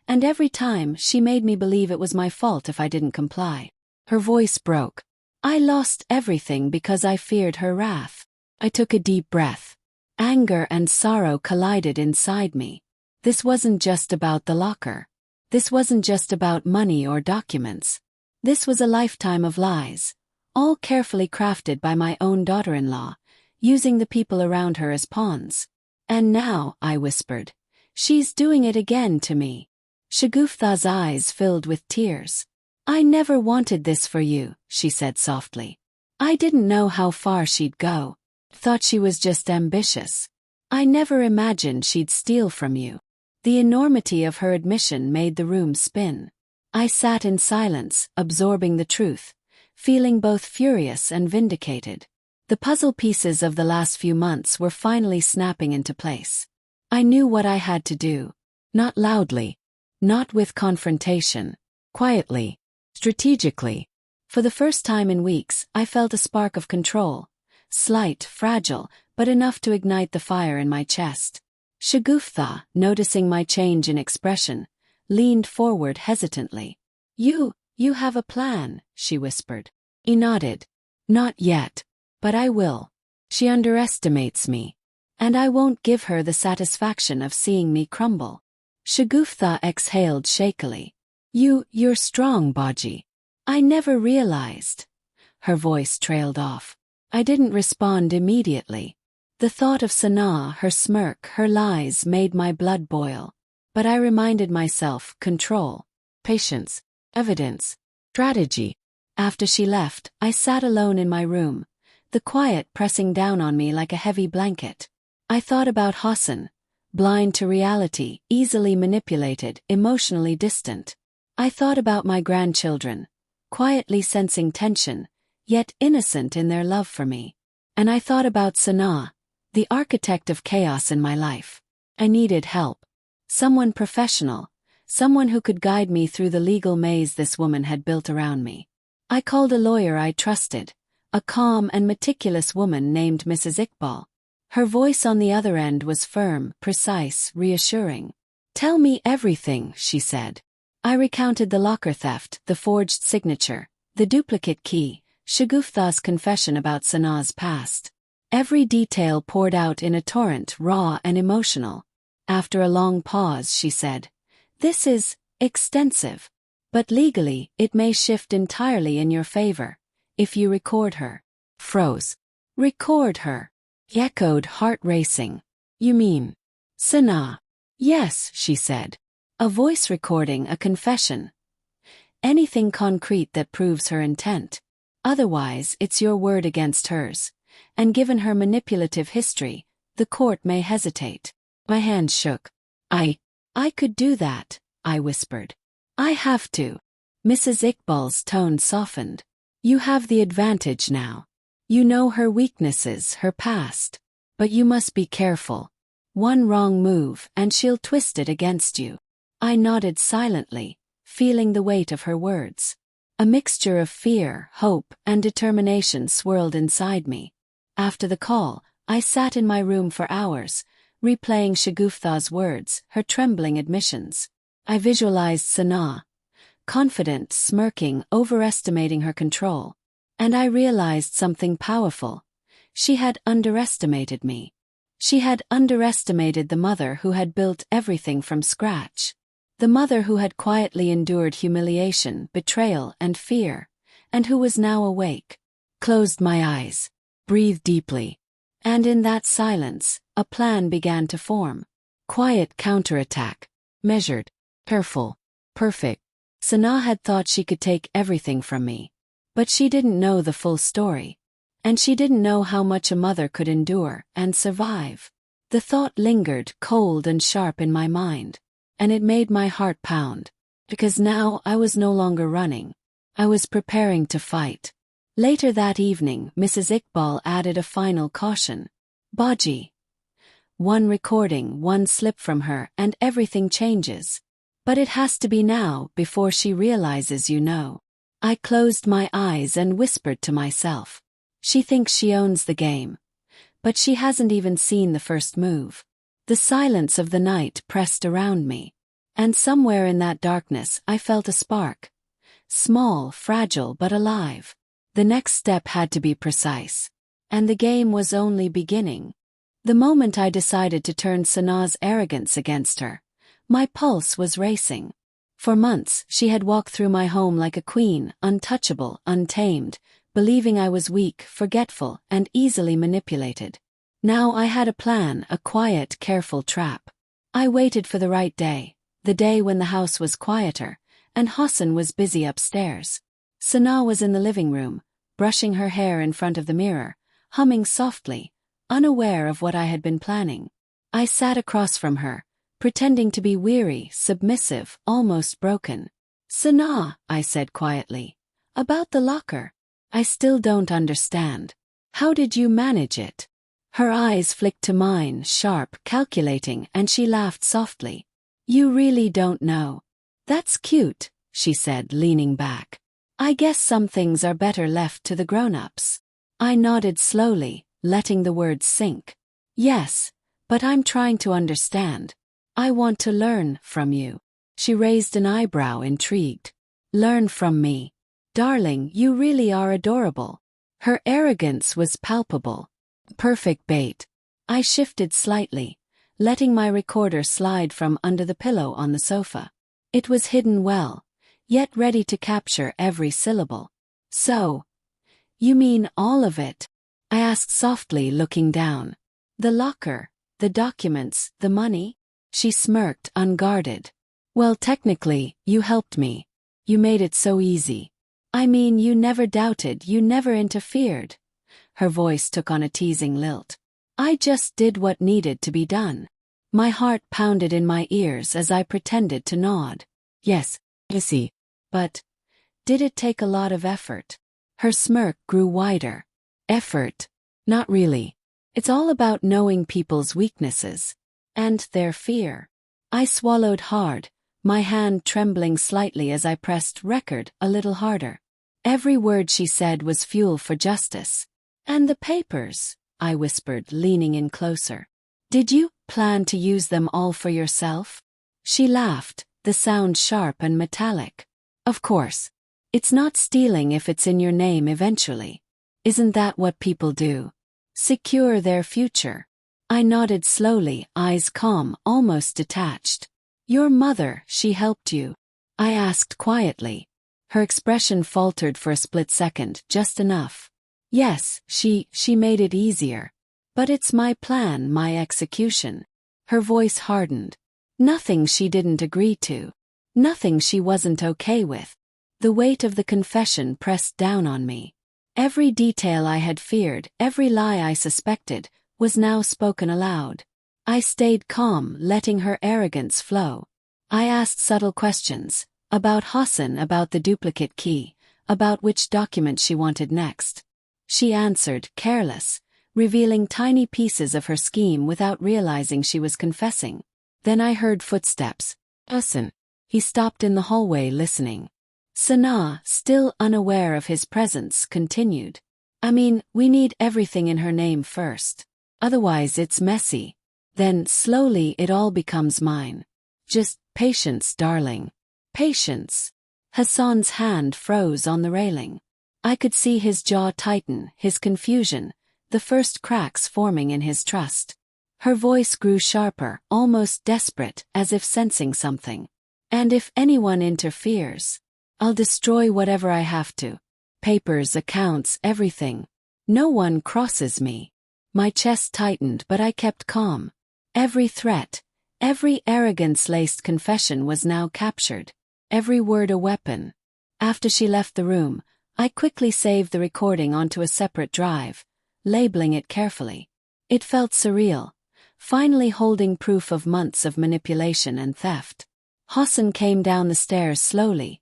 And every time she made me believe it was my fault if I didn't comply. Her voice broke. I lost everything because I feared her wrath. I took a deep breath. Anger and sorrow collided inside me. This wasn't just about the locker. This wasn't just about money or documents. This was a lifetime of lies, all carefully crafted by my own daughter-in-law, using the people around her as pawns. And now, I whispered, she's doing it again to me. Shagufta's eyes filled with tears. I never wanted this for you, she said softly. I didn't know how far she'd go. Thought she was just ambitious. I never imagined she'd steal from you. The enormity of her admission made the room spin. I sat in silence, absorbing the truth, feeling both furious and vindicated. The puzzle pieces of the last few months were finally snapping into place. I knew what I had to do. Not loudly. Not with confrontation. Quietly. Strategically. For the first time in weeks, I felt a spark of control. Slight, fragile, but enough to ignite the fire in my chest. Shagufta, noticing my change in expression, leaned forward hesitantly. You have a plan, she whispered. He nodded. Not yet. But I will. She underestimates me. And I won't give her the satisfaction of seeing me crumble. Shagufta exhaled shakily. You're strong, Baji. I never realized. Her voice trailed off. I didn't respond immediately. The thought of Sanaa, her smirk, her lies made my blood boil. But I reminded myself, control, patience, evidence, strategy. After she left, I sat alone in my room, the quiet pressing down on me like a heavy blanket. I thought about Hassan, blind to reality, easily manipulated, emotionally distant. I thought about my grandchildren, quietly sensing tension, yet innocent in their love for me. And I thought about Sanaa, the architect of chaos in my life. I needed help. Someone professional, someone who could guide me through the legal maze this woman had built around me. I called a lawyer I trusted, a calm and meticulous woman named Mrs. Iqbal. Her voice on the other end was firm, precise, reassuring. Tell me everything, she said. I recounted the locker theft, the forged signature, the duplicate key, Shagufta's confession about Sanaa's past. Every detail poured out in a torrent, raw and emotional. After a long pause, she said, "This is extensive. But legally, it may shift entirely in your favor. If you record her." Froze. Record her. He echoed, heart racing. You mean Sanaa? Yes, she said. A voice recording, a confession. Anything concrete that proves her intent. Otherwise, it's your word against hers. And given her manipulative history, the court may hesitate. My hand shook. I could do that, I whispered. I have to. Mrs. Iqbal's tone softened. You have the advantage now. You know her weaknesses, her past. But you must be careful. One wrong move, and she'll twist it against you. I nodded silently, feeling the weight of her words. A mixture of fear, hope, and determination swirled inside me. After the call, I sat in my room for hours, replaying Shagufta's words, her trembling admissions. I visualized Sanaa, confident, smirking, overestimating her control. And I realized something powerful. She had underestimated me. She had underestimated the mother who had built everything from scratch. The mother who had quietly endured humiliation, betrayal, and fear, and who was now awake. Closed my eyes. Breathed deeply. And in that silence, a plan began to form. Quiet counterattack. Measured. Careful. Perfect. Sanaa had thought she could take everything from me. But she didn't know the full story. And she didn't know how much a mother could endure and survive. The thought lingered, cold and sharp in my mind. And it made my heart pound. Because now I was no longer running. I was preparing to fight. Later that evening, Mrs. Iqbal added a final caution. Baji. One recording, one slip from her, and everything changes. But it has to be now, before she realizes you know. I closed my eyes and whispered to myself. She thinks she owns the game. But she hasn't even seen the first move. The silence of the night pressed around me. And somewhere in that darkness I felt a spark. Small, fragile but alive. The next step had to be precise. And the game was only beginning. The moment I decided to turn Sanaa's arrogance against her, my pulse was racing. For months, she had walked through my home like a queen, untouchable, untamed, believing I was weak, forgetful, and easily manipulated. Now I had a plan, a quiet, careful trap. I waited for the right day, the day when the house was quieter, and Hassan was busy upstairs. Sanaa was in the living room, brushing her hair in front of the mirror, humming softly, unaware of what I had been planning. I sat across from her, pretending to be weary, submissive, almost broken. "Sanaa," I said quietly, "about the locker. I still don't understand. How did you manage it?" Her eyes flicked to mine, sharp, calculating, and she laughed softly. "You really don't know. That's cute," she said, leaning back. "I guess some things are better left to the grown-ups." I nodded slowly, letting the words sink. "Yes, but I'm trying to understand. I want to learn from you." She raised an eyebrow, intrigued. "Learn from me? Darling, you really are adorable." Her arrogance was palpable. Perfect bait. I shifted slightly, letting my recorder slide from under the pillow on the sofa. It was hidden well, yet ready to capture every syllable. "So, you mean all of it?" I asked softly, looking down. "The locker, the documents, the money?" She smirked, unguarded. "Well, technically, you helped me. You made it so easy. I mean, you never doubted, you never interfered." Her voice took on a teasing lilt. "I just did what needed to be done." My heart pounded in my ears as I pretended to nod. "Yes, I see. But did it take a lot of effort?" Her smirk grew wider. "Effort? Not really. It's all about knowing people's weaknesses. And their fear." I swallowed hard, my hand trembling slightly as I pressed record a little harder. Every word she said was fuel for justice. "And the papers?" I whispered, leaning in closer. "Did you plan to use them all for yourself?" She laughed, the sound sharp and metallic. "Of course. It's not stealing if it's in your name eventually. Isn't that what people do? Secure their future." I nodded slowly, eyes calm, almost detached. "Your mother, she helped you?" I asked quietly. Her expression faltered for a split second, just enough. "Yes, she made it easier. But it's my plan, my execution." Her voice hardened. "Nothing she didn't agree to. Nothing she wasn't okay with." The weight of the confession pressed down on me. Every detail I had feared, every lie I suspected, was now spoken aloud. I stayed calm, letting her arrogance flow. I asked subtle questions, about Hassan, about the duplicate key, about which document she wanted next. She answered, careless, revealing tiny pieces of her scheme without realizing she was confessing. Then I heard footsteps. "Hassan." He stopped in the hallway, listening. Sanaa, still unaware of his presence, continued. "I mean, we need everything in her name first. Otherwise it's messy. Then, slowly, it all becomes mine. Just patience, darling. Patience." Hassan's hand froze on the railing. I could see his jaw tighten, his confusion, the first cracks forming in his trust. Her voice grew sharper, almost desperate, as if sensing something. "And if anyone interferes, I'll destroy whatever I have to. Papers, accounts, everything. No one crosses me." My chest tightened, but I kept calm. Every threat, every arrogance-laced confession was now captured, every word a weapon. After she left the room, I quickly saved the recording onto a separate drive, labeling it carefully. It felt surreal, finally holding proof of months of manipulation and theft. Hassan came down the stairs slowly,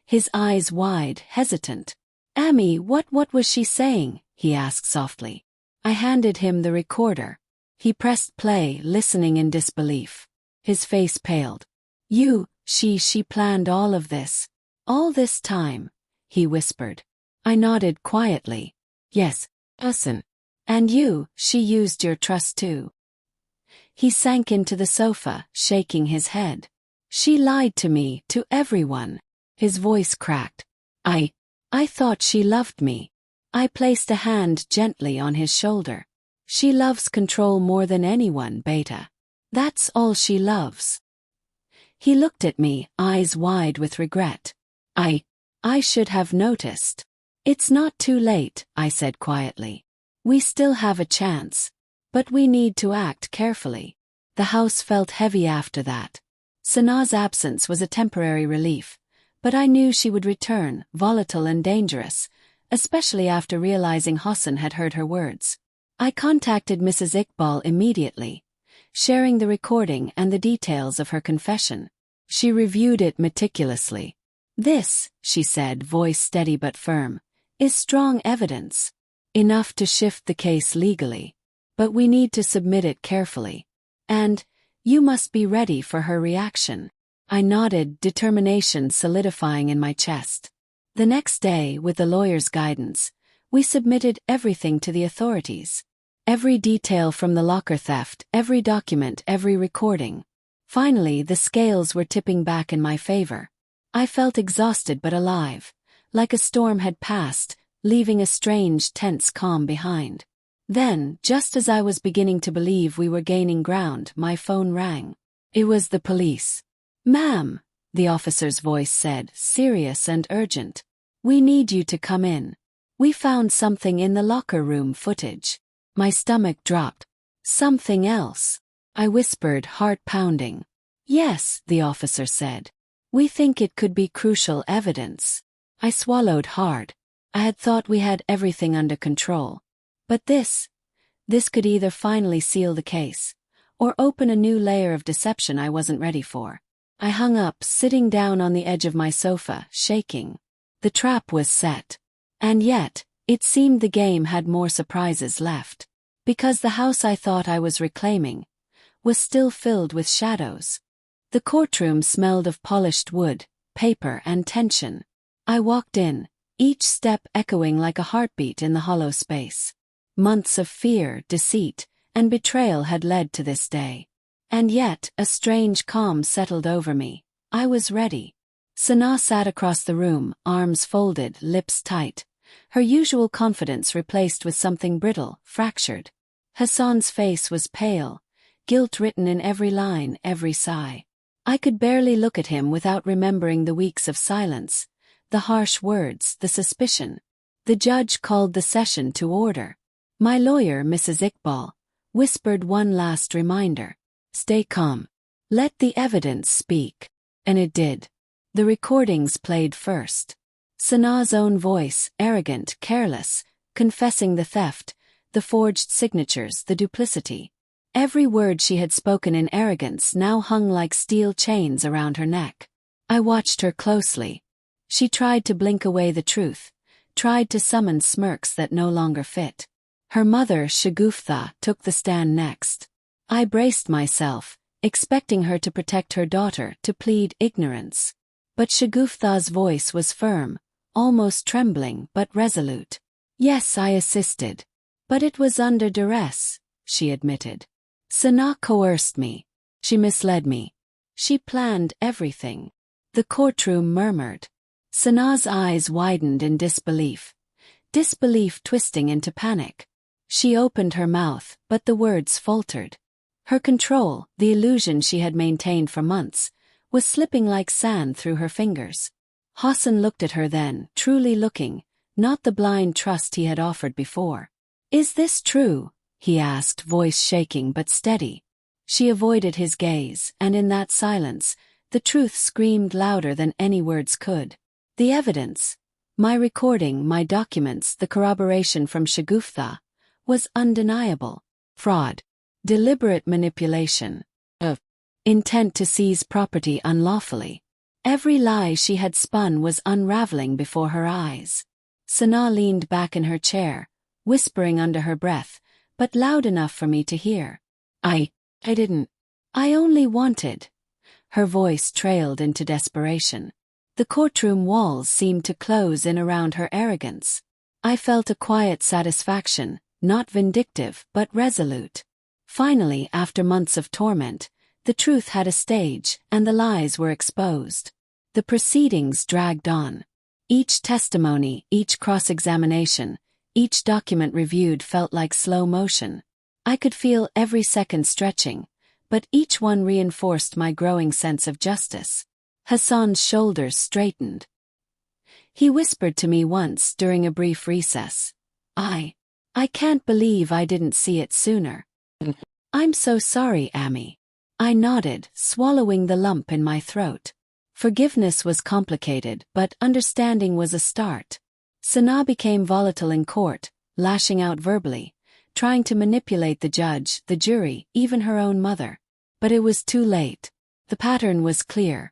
his eyes wide, hesitant. "Amy, what was she saying?" he asked softly. I handed him the recorder. He pressed play, listening in disbelief. His face paled. She planned all of this. All this time," he whispered. I nodded quietly. "Yes, Hassan. And she used your trust too." He sank into the sofa, shaking his head. She lied to me, to everyone. His voice cracked. I thought she loved me. I placed a hand gently on his shoulder. She loves control more than anyone, Beta. That's all she loves. He looked at me, eyes wide with regret. I should have noticed. It's not too late, I said quietly. We still have a chance. But we need to act carefully. The house felt heavy after that. Sanaa's absence was a temporary relief, but I knew she would return, volatile and dangerous, especially after realizing Hassan had heard her words. I contacted Mrs. Iqbal immediately, sharing the recording and the details of her confession. She reviewed it meticulously. This, she said, voice steady but firm, is strong evidence. Enough to shift the case legally. But we need to submit it carefully. And, you must be ready for her reaction. I nodded, determination solidifying in my chest. The next day, with the lawyer's guidance, we submitted everything to the authorities. Every detail from the locker theft, every document, every recording. Finally, the scales were tipping back in my favor. I felt exhausted but alive, like a storm had passed, leaving a strange, tense calm behind. Then, just as I was beginning to believe we were gaining ground, my phone rang. It was the police. "Ma'am," the officer's voice said, serious and urgent. "We need you to come in. We found something in the locker room footage." My stomach dropped. "Something else?" I whispered, heart pounding. "Yes," the officer said. "We think it could be crucial evidence." I swallowed hard. I had thought we had everything under control. But this could either finally seal the case, or open a new layer of deception I wasn't ready for. I hung up, sitting down on the edge of my sofa, shaking. The trap was set. And yet, it seemed the game had more surprises left. Because the house I thought I was reclaiming was still filled with shadows. The courtroom smelled of polished wood, paper, and tension. I walked in, each step echoing like a heartbeat in the hollow space. Months of fear, deceit, and betrayal had led to this day. And yet, a strange calm settled over me. I was ready. Sanaa sat across the room, arms folded, lips tight, her usual confidence replaced with something brittle, fractured. Hassan's face was pale, guilt written in every line, every sigh. I could barely look at him without remembering the weeks of silence, the harsh words, the suspicion. The judge called the session to order. My lawyer, Mrs. Iqbal, whispered one last reminder. "Stay calm. Let the evidence speak." And it did. The recordings played first. Sanaa's own voice, arrogant, careless, confessing the theft, the forged signatures, the duplicity. Every word she had spoken in arrogance now hung like steel chains around her neck. I watched her closely. She tried to blink away the truth, tried to summon smirks that no longer fit. Her mother, Shagufta, took the stand next. I braced myself, expecting her to protect her daughter, to plead ignorance. But Shagufta's voice was firm, almost trembling but resolute. "Yes, I assisted. But it was under duress," she admitted. "Sanaa coerced me. She misled me. She planned everything." The courtroom murmured. Sanaa's eyes widened in disbelief. Disbelief twisting into panic. She opened her mouth, but the words faltered. Her control, the illusion she had maintained for months, was slipping like sand through her fingers. Hassan looked at her then, truly looking, not the blind trust he had offered before. "Is this true?" he asked, voice shaking but steady. She avoided his gaze, and in that silence, the truth screamed louder than any words could. The evidence, my recording, my documents, the corroboration from Shagufta, was undeniable. Fraud. Deliberate manipulation. Intent to seize property unlawfully. Every lie she had spun was unraveling before her eyes. Sanaa leaned back in her chair, whispering under her breath, but loud enough for me to hear. I didn't. I only wanted." Her voice trailed into desperation. The courtroom walls seemed to close in around her arrogance. I felt a quiet satisfaction, not vindictive but resolute. Finally, after months of torment, The truth had a stage, and the lies were exposed. The proceedings dragged on. Each testimony, each cross-examination, each document reviewed felt like slow motion. I could feel every second stretching, but each one reinforced my growing sense of justice. Hassan's shoulders straightened. He whispered to me once during a brief recess. I can't believe I didn't see it sooner. I'm so sorry, Amy. I nodded, swallowing the lump in my throat. Forgiveness was complicated, but understanding was a start. Sanaa became volatile in court, lashing out verbally, trying to manipulate the judge, the jury, even her own mother. But it was too late. The pattern was clear.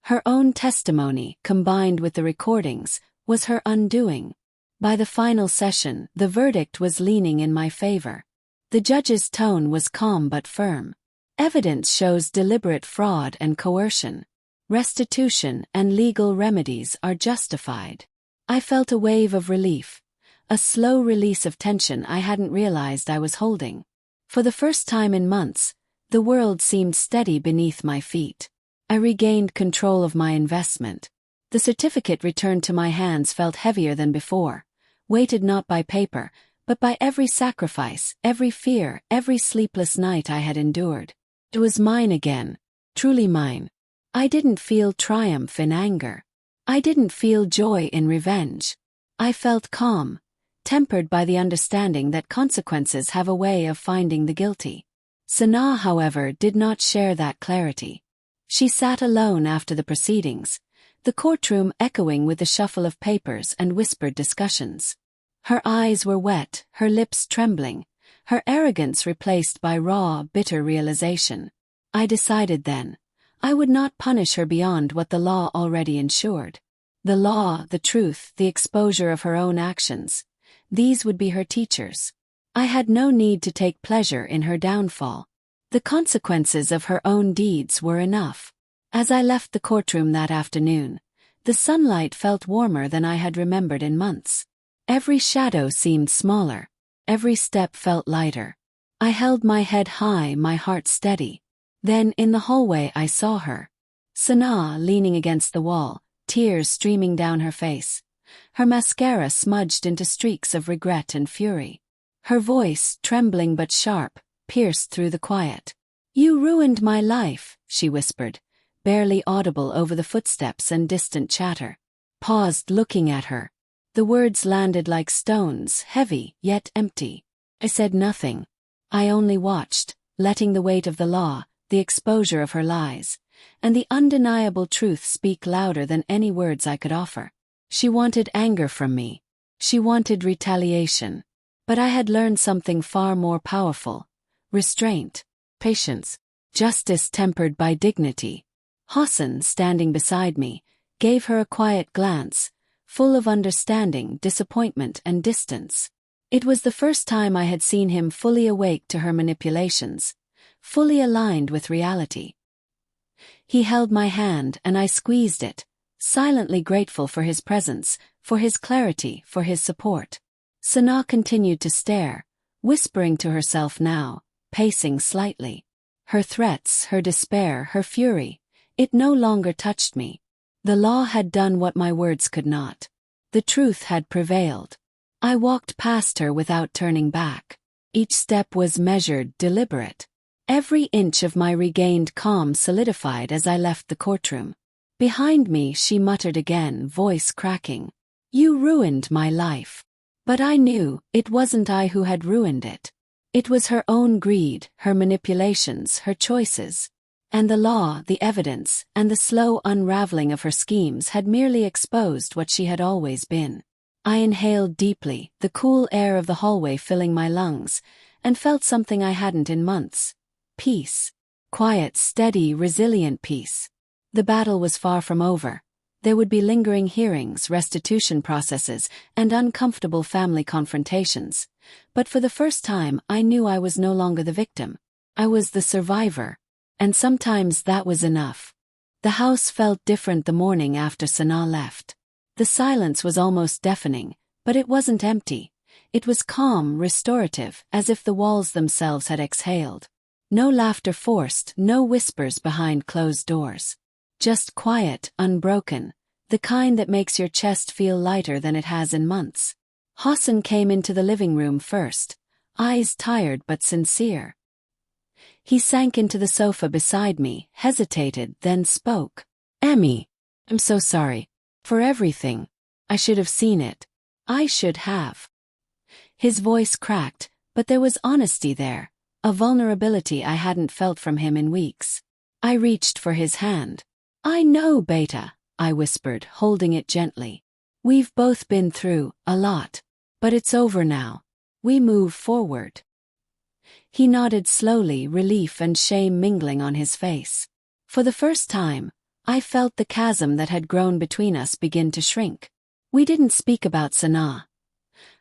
Her own testimony, combined with the recordings, was her undoing. By the final session, the verdict was leaning in my favor. The judge's tone was calm but firm. Evidence shows deliberate fraud and coercion. Restitution and legal remedies are justified. I felt a wave of relief, a slow release of tension I hadn't realized I was holding. For the first time in months, the world seemed steady beneath my feet. I regained control of my investment. The certificate returned to my hands felt heavier than before, weighted not by paper, but by every sacrifice, every fear, every sleepless night I had endured. It was mine again, truly mine. I didn't feel triumph in anger. I didn't feel joy in revenge. I felt calm, tempered by the understanding that consequences have a way of finding the guilty. Sanaa, however, did not share that clarity. She sat alone after the proceedings, the courtroom echoing with the shuffle of papers and whispered discussions. Her eyes were wet, her lips trembling, her arrogance replaced by raw, bitter realization. I decided then, I would not punish her beyond what the law already ensured. The law, the truth, the exposure of her own actions. These would be her teachers. I had no need to take pleasure in her downfall. The consequences of her own deeds were enough. As I left the courtroom that afternoon, the sunlight felt warmer than I had remembered in months. Every shadow seemed smaller. Every step felt lighter. I held my head high, my heart steady. Then, in the hallway, I saw her. Sanaa leaning against the wall, tears streaming down her face. Her mascara smudged into streaks of regret and fury. Her voice, trembling but sharp, pierced through the quiet. "You ruined my life," she whispered, barely audible over the footsteps and distant chatter. Paused, looking at her. The words landed like stones, heavy, yet empty. I said nothing. I only watched, letting the weight of the law, the exposure of her lies, and the undeniable truth speak louder than any words I could offer. She wanted anger from me. She wanted retaliation. But I had learned something far more powerful. Restraint. Patience. Justice tempered by dignity. Hassan, standing beside me, gave her a quiet glance, full of understanding, disappointment, and distance. It was the first time I had seen him fully awake to her manipulations, fully aligned with reality. He held my hand and I squeezed it, silently grateful for his presence, for his clarity, for his support. Sanaa continued to stare, whispering to herself now, pacing slightly. Her threats, her despair, her fury, it no longer touched me. The law had done what my words could not. The truth had prevailed. I walked past her without turning back. Each step was measured, deliberate. Every inch of my regained calm solidified as I left the courtroom. Behind me she muttered again, voice cracking. "You ruined my life." But I knew, it wasn't I who had ruined it. It was her own greed, her manipulations, her choices. And the law, the evidence, and the slow unraveling of her schemes had merely exposed what she had always been. I inhaled deeply, the cool air of the hallway filling my lungs, and felt something I hadn't in months. Peace. Quiet, steady, resilient peace. The battle was far from over. There would be lingering hearings, restitution processes, and uncomfortable family confrontations. But for the first time, I knew I was no longer the victim. I was the survivor. And sometimes that was enough. The house felt different the morning after Sanaa left. The silence was almost deafening, but it wasn't empty. It was calm, restorative, as if the walls themselves had exhaled. No laughter forced, no whispers behind closed doors. Just quiet, unbroken, the kind that makes your chest feel lighter than it has in months. Hassan came into the living room first, eyes tired but sincere. He sank into the sofa beside me, hesitated, then spoke. "Emmy, I'm so sorry. For everything. I should have seen it. I should have." His voice cracked, but there was honesty there, a vulnerability I hadn't felt from him in weeks. I reached for his hand. "I know, Beta," I whispered, holding it gently. "We've both been through a lot. But it's over now. We move forward." He nodded slowly, relief and shame mingling on his face. For the first time, I felt the chasm that had grown between us begin to shrink. We didn't speak about Sanaa.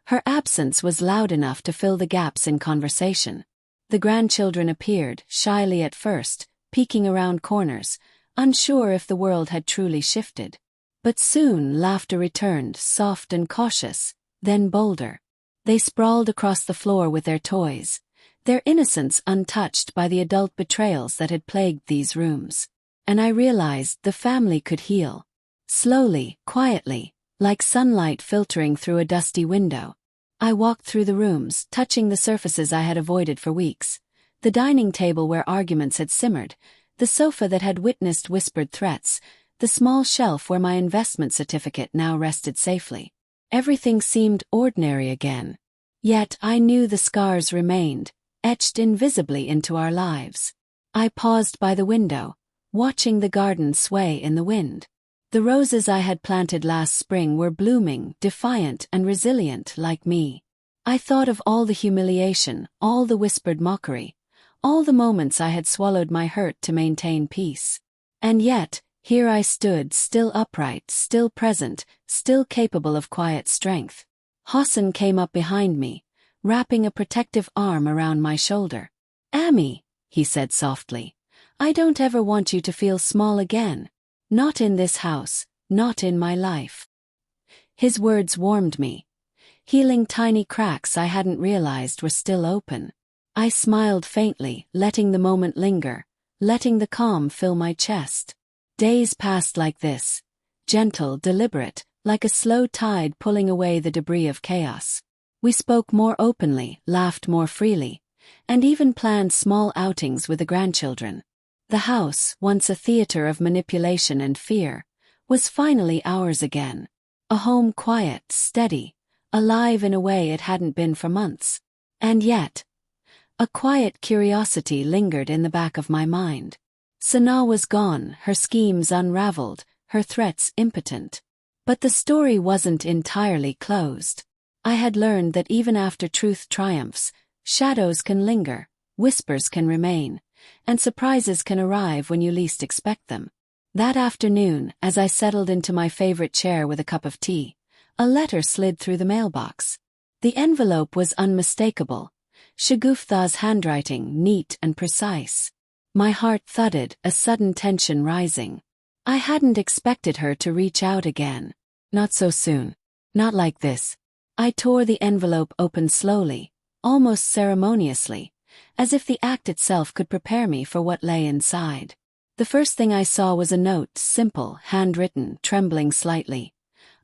Her absence was loud enough to fill the gaps in conversation. The grandchildren appeared, shyly at first, peeking around corners, unsure if the world had truly shifted. But soon laughter returned, soft and cautious, then bolder. They sprawled across the floor with their toys, their innocence untouched by the adult betrayals that had plagued these rooms. And I realized the family could heal. Slowly, quietly, like sunlight filtering through a dusty window. I walked through the rooms, touching the surfaces I had avoided for weeks. The dining table where arguments had simmered, the sofa that had witnessed whispered threats, the small shelf where my investment certificate now rested safely. Everything seemed ordinary again. Yet I knew the scars remained, etched invisibly into our lives. I paused by the window, watching the garden sway in the wind. The roses I had planted last spring were blooming, defiant and resilient like me. I thought of all the humiliation, all the whispered mockery, all the moments I had swallowed my hurt to maintain peace. And yet, here I stood, still upright, still present, still capable of quiet strength. Hassan came up behind me, wrapping a protective arm around my shoulder. "Ammi," he said softly, "I don't ever want you to feel small again. Not in this house, not in my life." His words warmed me, healing tiny cracks I hadn't realized were still open. I smiled faintly, letting the moment linger, letting the calm fill my chest. Days passed like this, gentle, deliberate, like a slow tide pulling away the debris of chaos. We spoke more openly, laughed more freely, and even planned small outings with the grandchildren. The house, once a theater of manipulation and fear, was finally ours again. A home quiet, steady, alive in a way it hadn't been for months. And yet, a quiet curiosity lingered in the back of my mind. Sanaa was gone, her schemes unraveled, her threats impotent. But the story wasn't entirely closed. I had learned that even after truth triumphs, shadows can linger, whispers can remain, and surprises can arrive when you least expect them. That afternoon, as I settled into my favorite chair with a cup of tea, a letter slid through the mailbox. The envelope was unmistakable, Shagufta's handwriting neat and precise. My heart thudded, a sudden tension rising. I hadn't expected her to reach out again. Not so soon. Not like this. I tore the envelope open slowly, almost ceremoniously, as if the act itself could prepare me for what lay inside. The first thing I saw was a note, simple, handwritten, trembling slightly.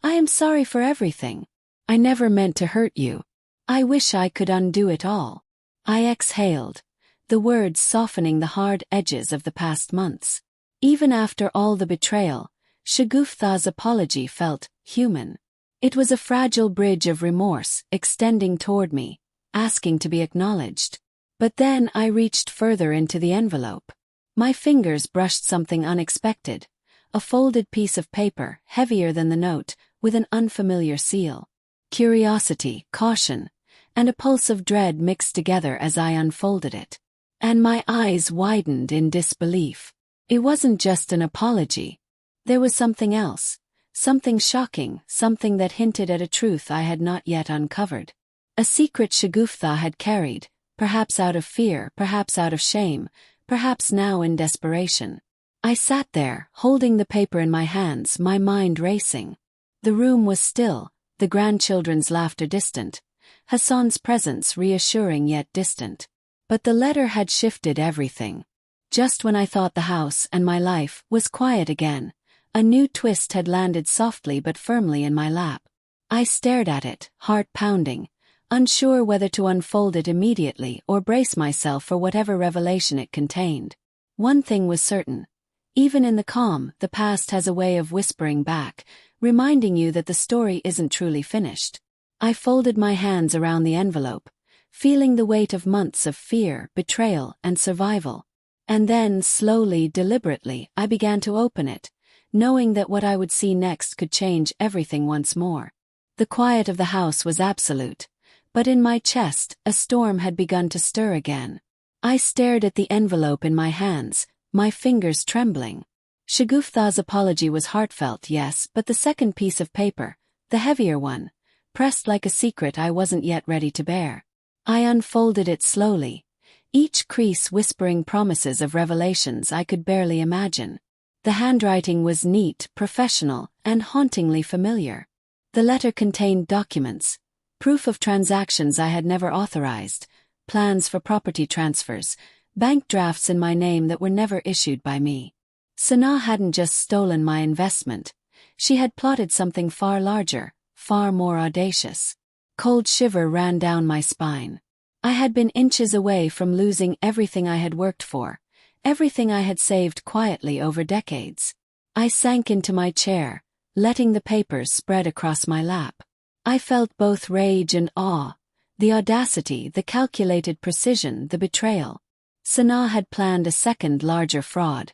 "I am sorry for everything. I never meant to hurt you. I wish I could undo it all." I exhaled, the words softening the hard edges of the past months. Even after all the betrayal, Shagufta's apology felt human. It was a fragile bridge of remorse, extending toward me, asking to be acknowledged. But then I reached further into the envelope. My fingers brushed something unexpected, a folded piece of paper, heavier than the note, with an unfamiliar seal. Curiosity, caution, and a pulse of dread mixed together as I unfolded it. And my eyes widened in disbelief. It wasn't just an apology. There was something else, something shocking, something that hinted at a truth I had not yet uncovered. A secret Shagufta had carried, perhaps out of fear, perhaps out of shame, perhaps now in desperation. I sat there, holding the paper in my hands, my mind racing. The room was still, the grandchildren's laughter distant, Hassan's presence reassuring yet distant. But the letter had shifted everything. Just when I thought the house and my life was quiet again, a new twist had landed softly but firmly in my lap. I stared at it, heart pounding, unsure whether to unfold it immediately or brace myself for whatever revelation it contained. One thing was certain. Even in the calm, the past has a way of whispering back, reminding you that the story isn't truly finished. I folded my hands around the envelope, feeling the weight of months of fear, betrayal, and survival. And then, slowly, deliberately, I began to open it, knowing that what I would see next could change everything once more. The quiet of the house was absolute, but in my chest, a storm had begun to stir again. I stared at the envelope in my hands, my fingers trembling. Shagufta's apology was heartfelt, yes, but the second piece of paper, the heavier one, pressed like a secret I wasn't yet ready to bear. I unfolded it slowly, each crease whispering promises of revelations I could barely imagine. The handwriting was neat, professional, and hauntingly familiar. The letter contained documents, proof of transactions I had never authorized, plans for property transfers, bank drafts in my name that were never issued by me. Sana hadn't just stolen my investment, she had plotted something far larger, far more audacious. Cold shiver ran down my spine. I had been inches away from losing everything I had worked for, everything I had saved quietly over decades. I sank into my chair, letting the papers spread across my lap. I felt both rage and awe, the audacity, the calculated precision, the betrayal. Sana had planned a second larger fraud,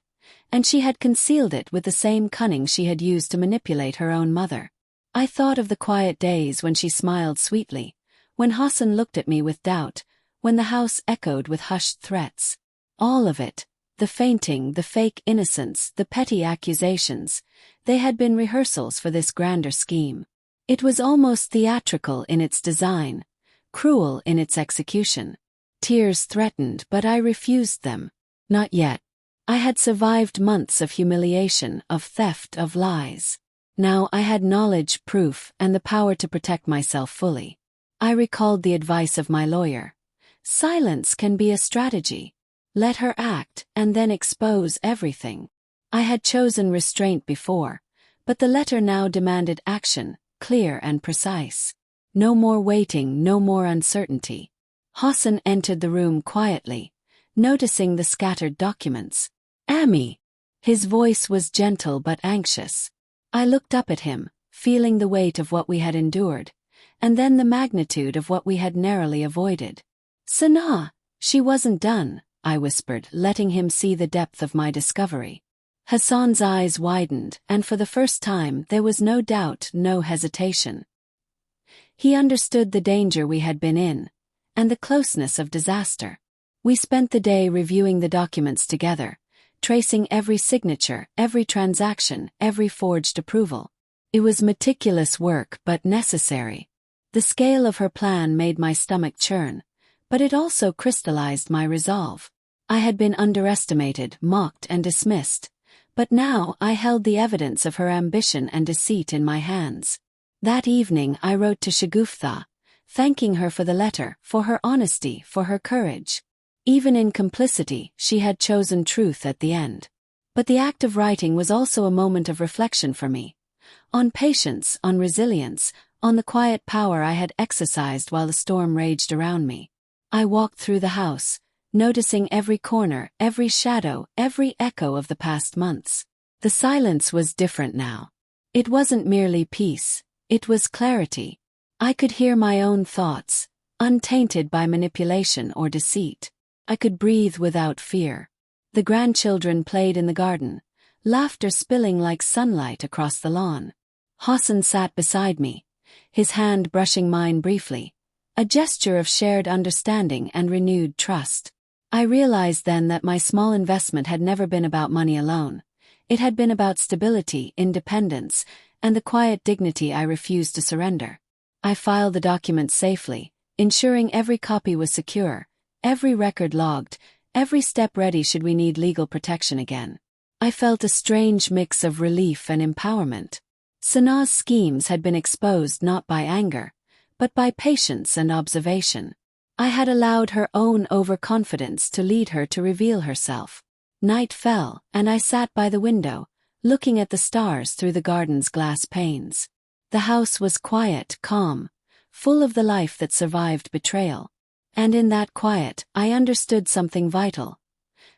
and she had concealed it with the same cunning she had used to manipulate her own mother. I thought of the quiet days when she smiled sweetly, when Hassan looked at me with doubt, when the house echoed with hushed threats. All of it, the fainting, the fake innocence, the petty accusations, they had been rehearsals for this grander scheme. It was almost theatrical in its design, cruel in its execution. Tears threatened, but I refused them. Not yet. I had survived months of humiliation, of theft, of lies. Now I had knowledge, proof, and the power to protect myself fully. I recalled the advice of my lawyer. Silence can be a strategy. Let her act, and then expose everything. I had chosen restraint before, but the letter now demanded action, clear and precise. No more waiting, no more uncertainty. Hassan entered the room quietly, noticing the scattered documents. "Ami!" His voice was gentle but anxious. I looked up at him, feeling the weight of what we had endured, and then the magnitude of what we had narrowly avoided. "Sana, she wasn't done," I whispered, letting him see the depth of my discovery. Hassan's eyes widened, and for the first time there was no doubt, no hesitation. He understood the danger we had been in, and the closeness of disaster. We spent the day reviewing the documents together, tracing every signature, every transaction, every forged approval. It was meticulous work but necessary. The scale of her plan made my stomach churn, but it also crystallized my resolve. I had been underestimated, mocked, and dismissed, but now I held the evidence of her ambition and deceit in my hands. That evening I wrote to Shagufta, thanking her for the letter, for her honesty, for her courage. Even in complicity, she had chosen truth at the end. But the act of writing was also a moment of reflection for me. On patience, on resilience, on the quiet power I had exercised while the storm raged around me. I walked through the house, noticing every corner, every shadow, every echo of the past months. The silence was different now. It wasn't merely peace, it was clarity. I could hear my own thoughts, untainted by manipulation or deceit. I could breathe without fear. The grandchildren played in the garden, laughter spilling like sunlight across the lawn. Hassan sat beside me, his hand brushing mine briefly, a gesture of shared understanding and renewed trust. I realized then that my small investment had never been about money alone. It had been about stability, independence, and the quiet dignity I refused to surrender. I filed the documents safely, ensuring every copy was secure, every record logged, every step ready should we need legal protection again. I felt a strange mix of relief and empowerment. Sana's schemes had been exposed not by anger, but by patience and observation. I had allowed her own overconfidence to lead her to reveal herself. Night fell, and I sat by the window, looking at the stars through the garden's glass panes. The house was quiet, calm, full of the life that survived betrayal. And in that quiet, I understood something vital.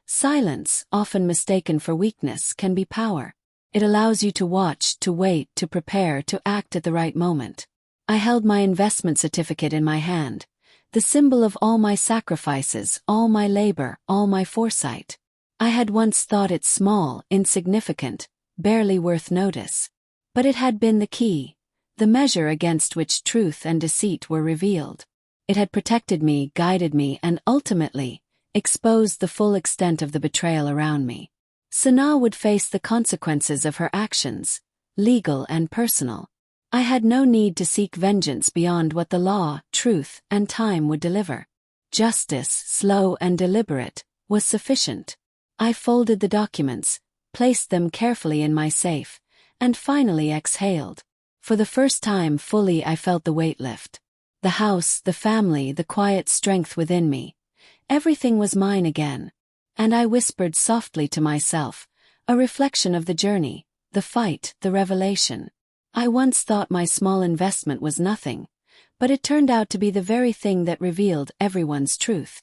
Silence, often mistaken for weakness, can be power. It allows you to watch, to wait, to prepare, to act at the right moment. I held my investment certificate in my hand, the symbol of all my sacrifices, all my labor, all my foresight. I had once thought it small, insignificant, barely worth notice. But it had been the key, the measure against which truth and deceit were revealed. It had protected me, guided me, and ultimately exposed the full extent of the betrayal around me. Sanaa would face the consequences of her actions, legal and personal. I had no need to seek vengeance beyond what the law, truth, and time would deliver. Justice, slow and deliberate, was sufficient. I folded the documents, placed them carefully in my safe, and finally exhaled. For the first time fully I felt the weight lift. The house, the family, the quiet strength within me. Everything was mine again. And I whispered softly to myself, a reflection of the journey, the fight, the revelation. I once thought my small investment was nothing, but it turned out to be the very thing that revealed everyone's truth.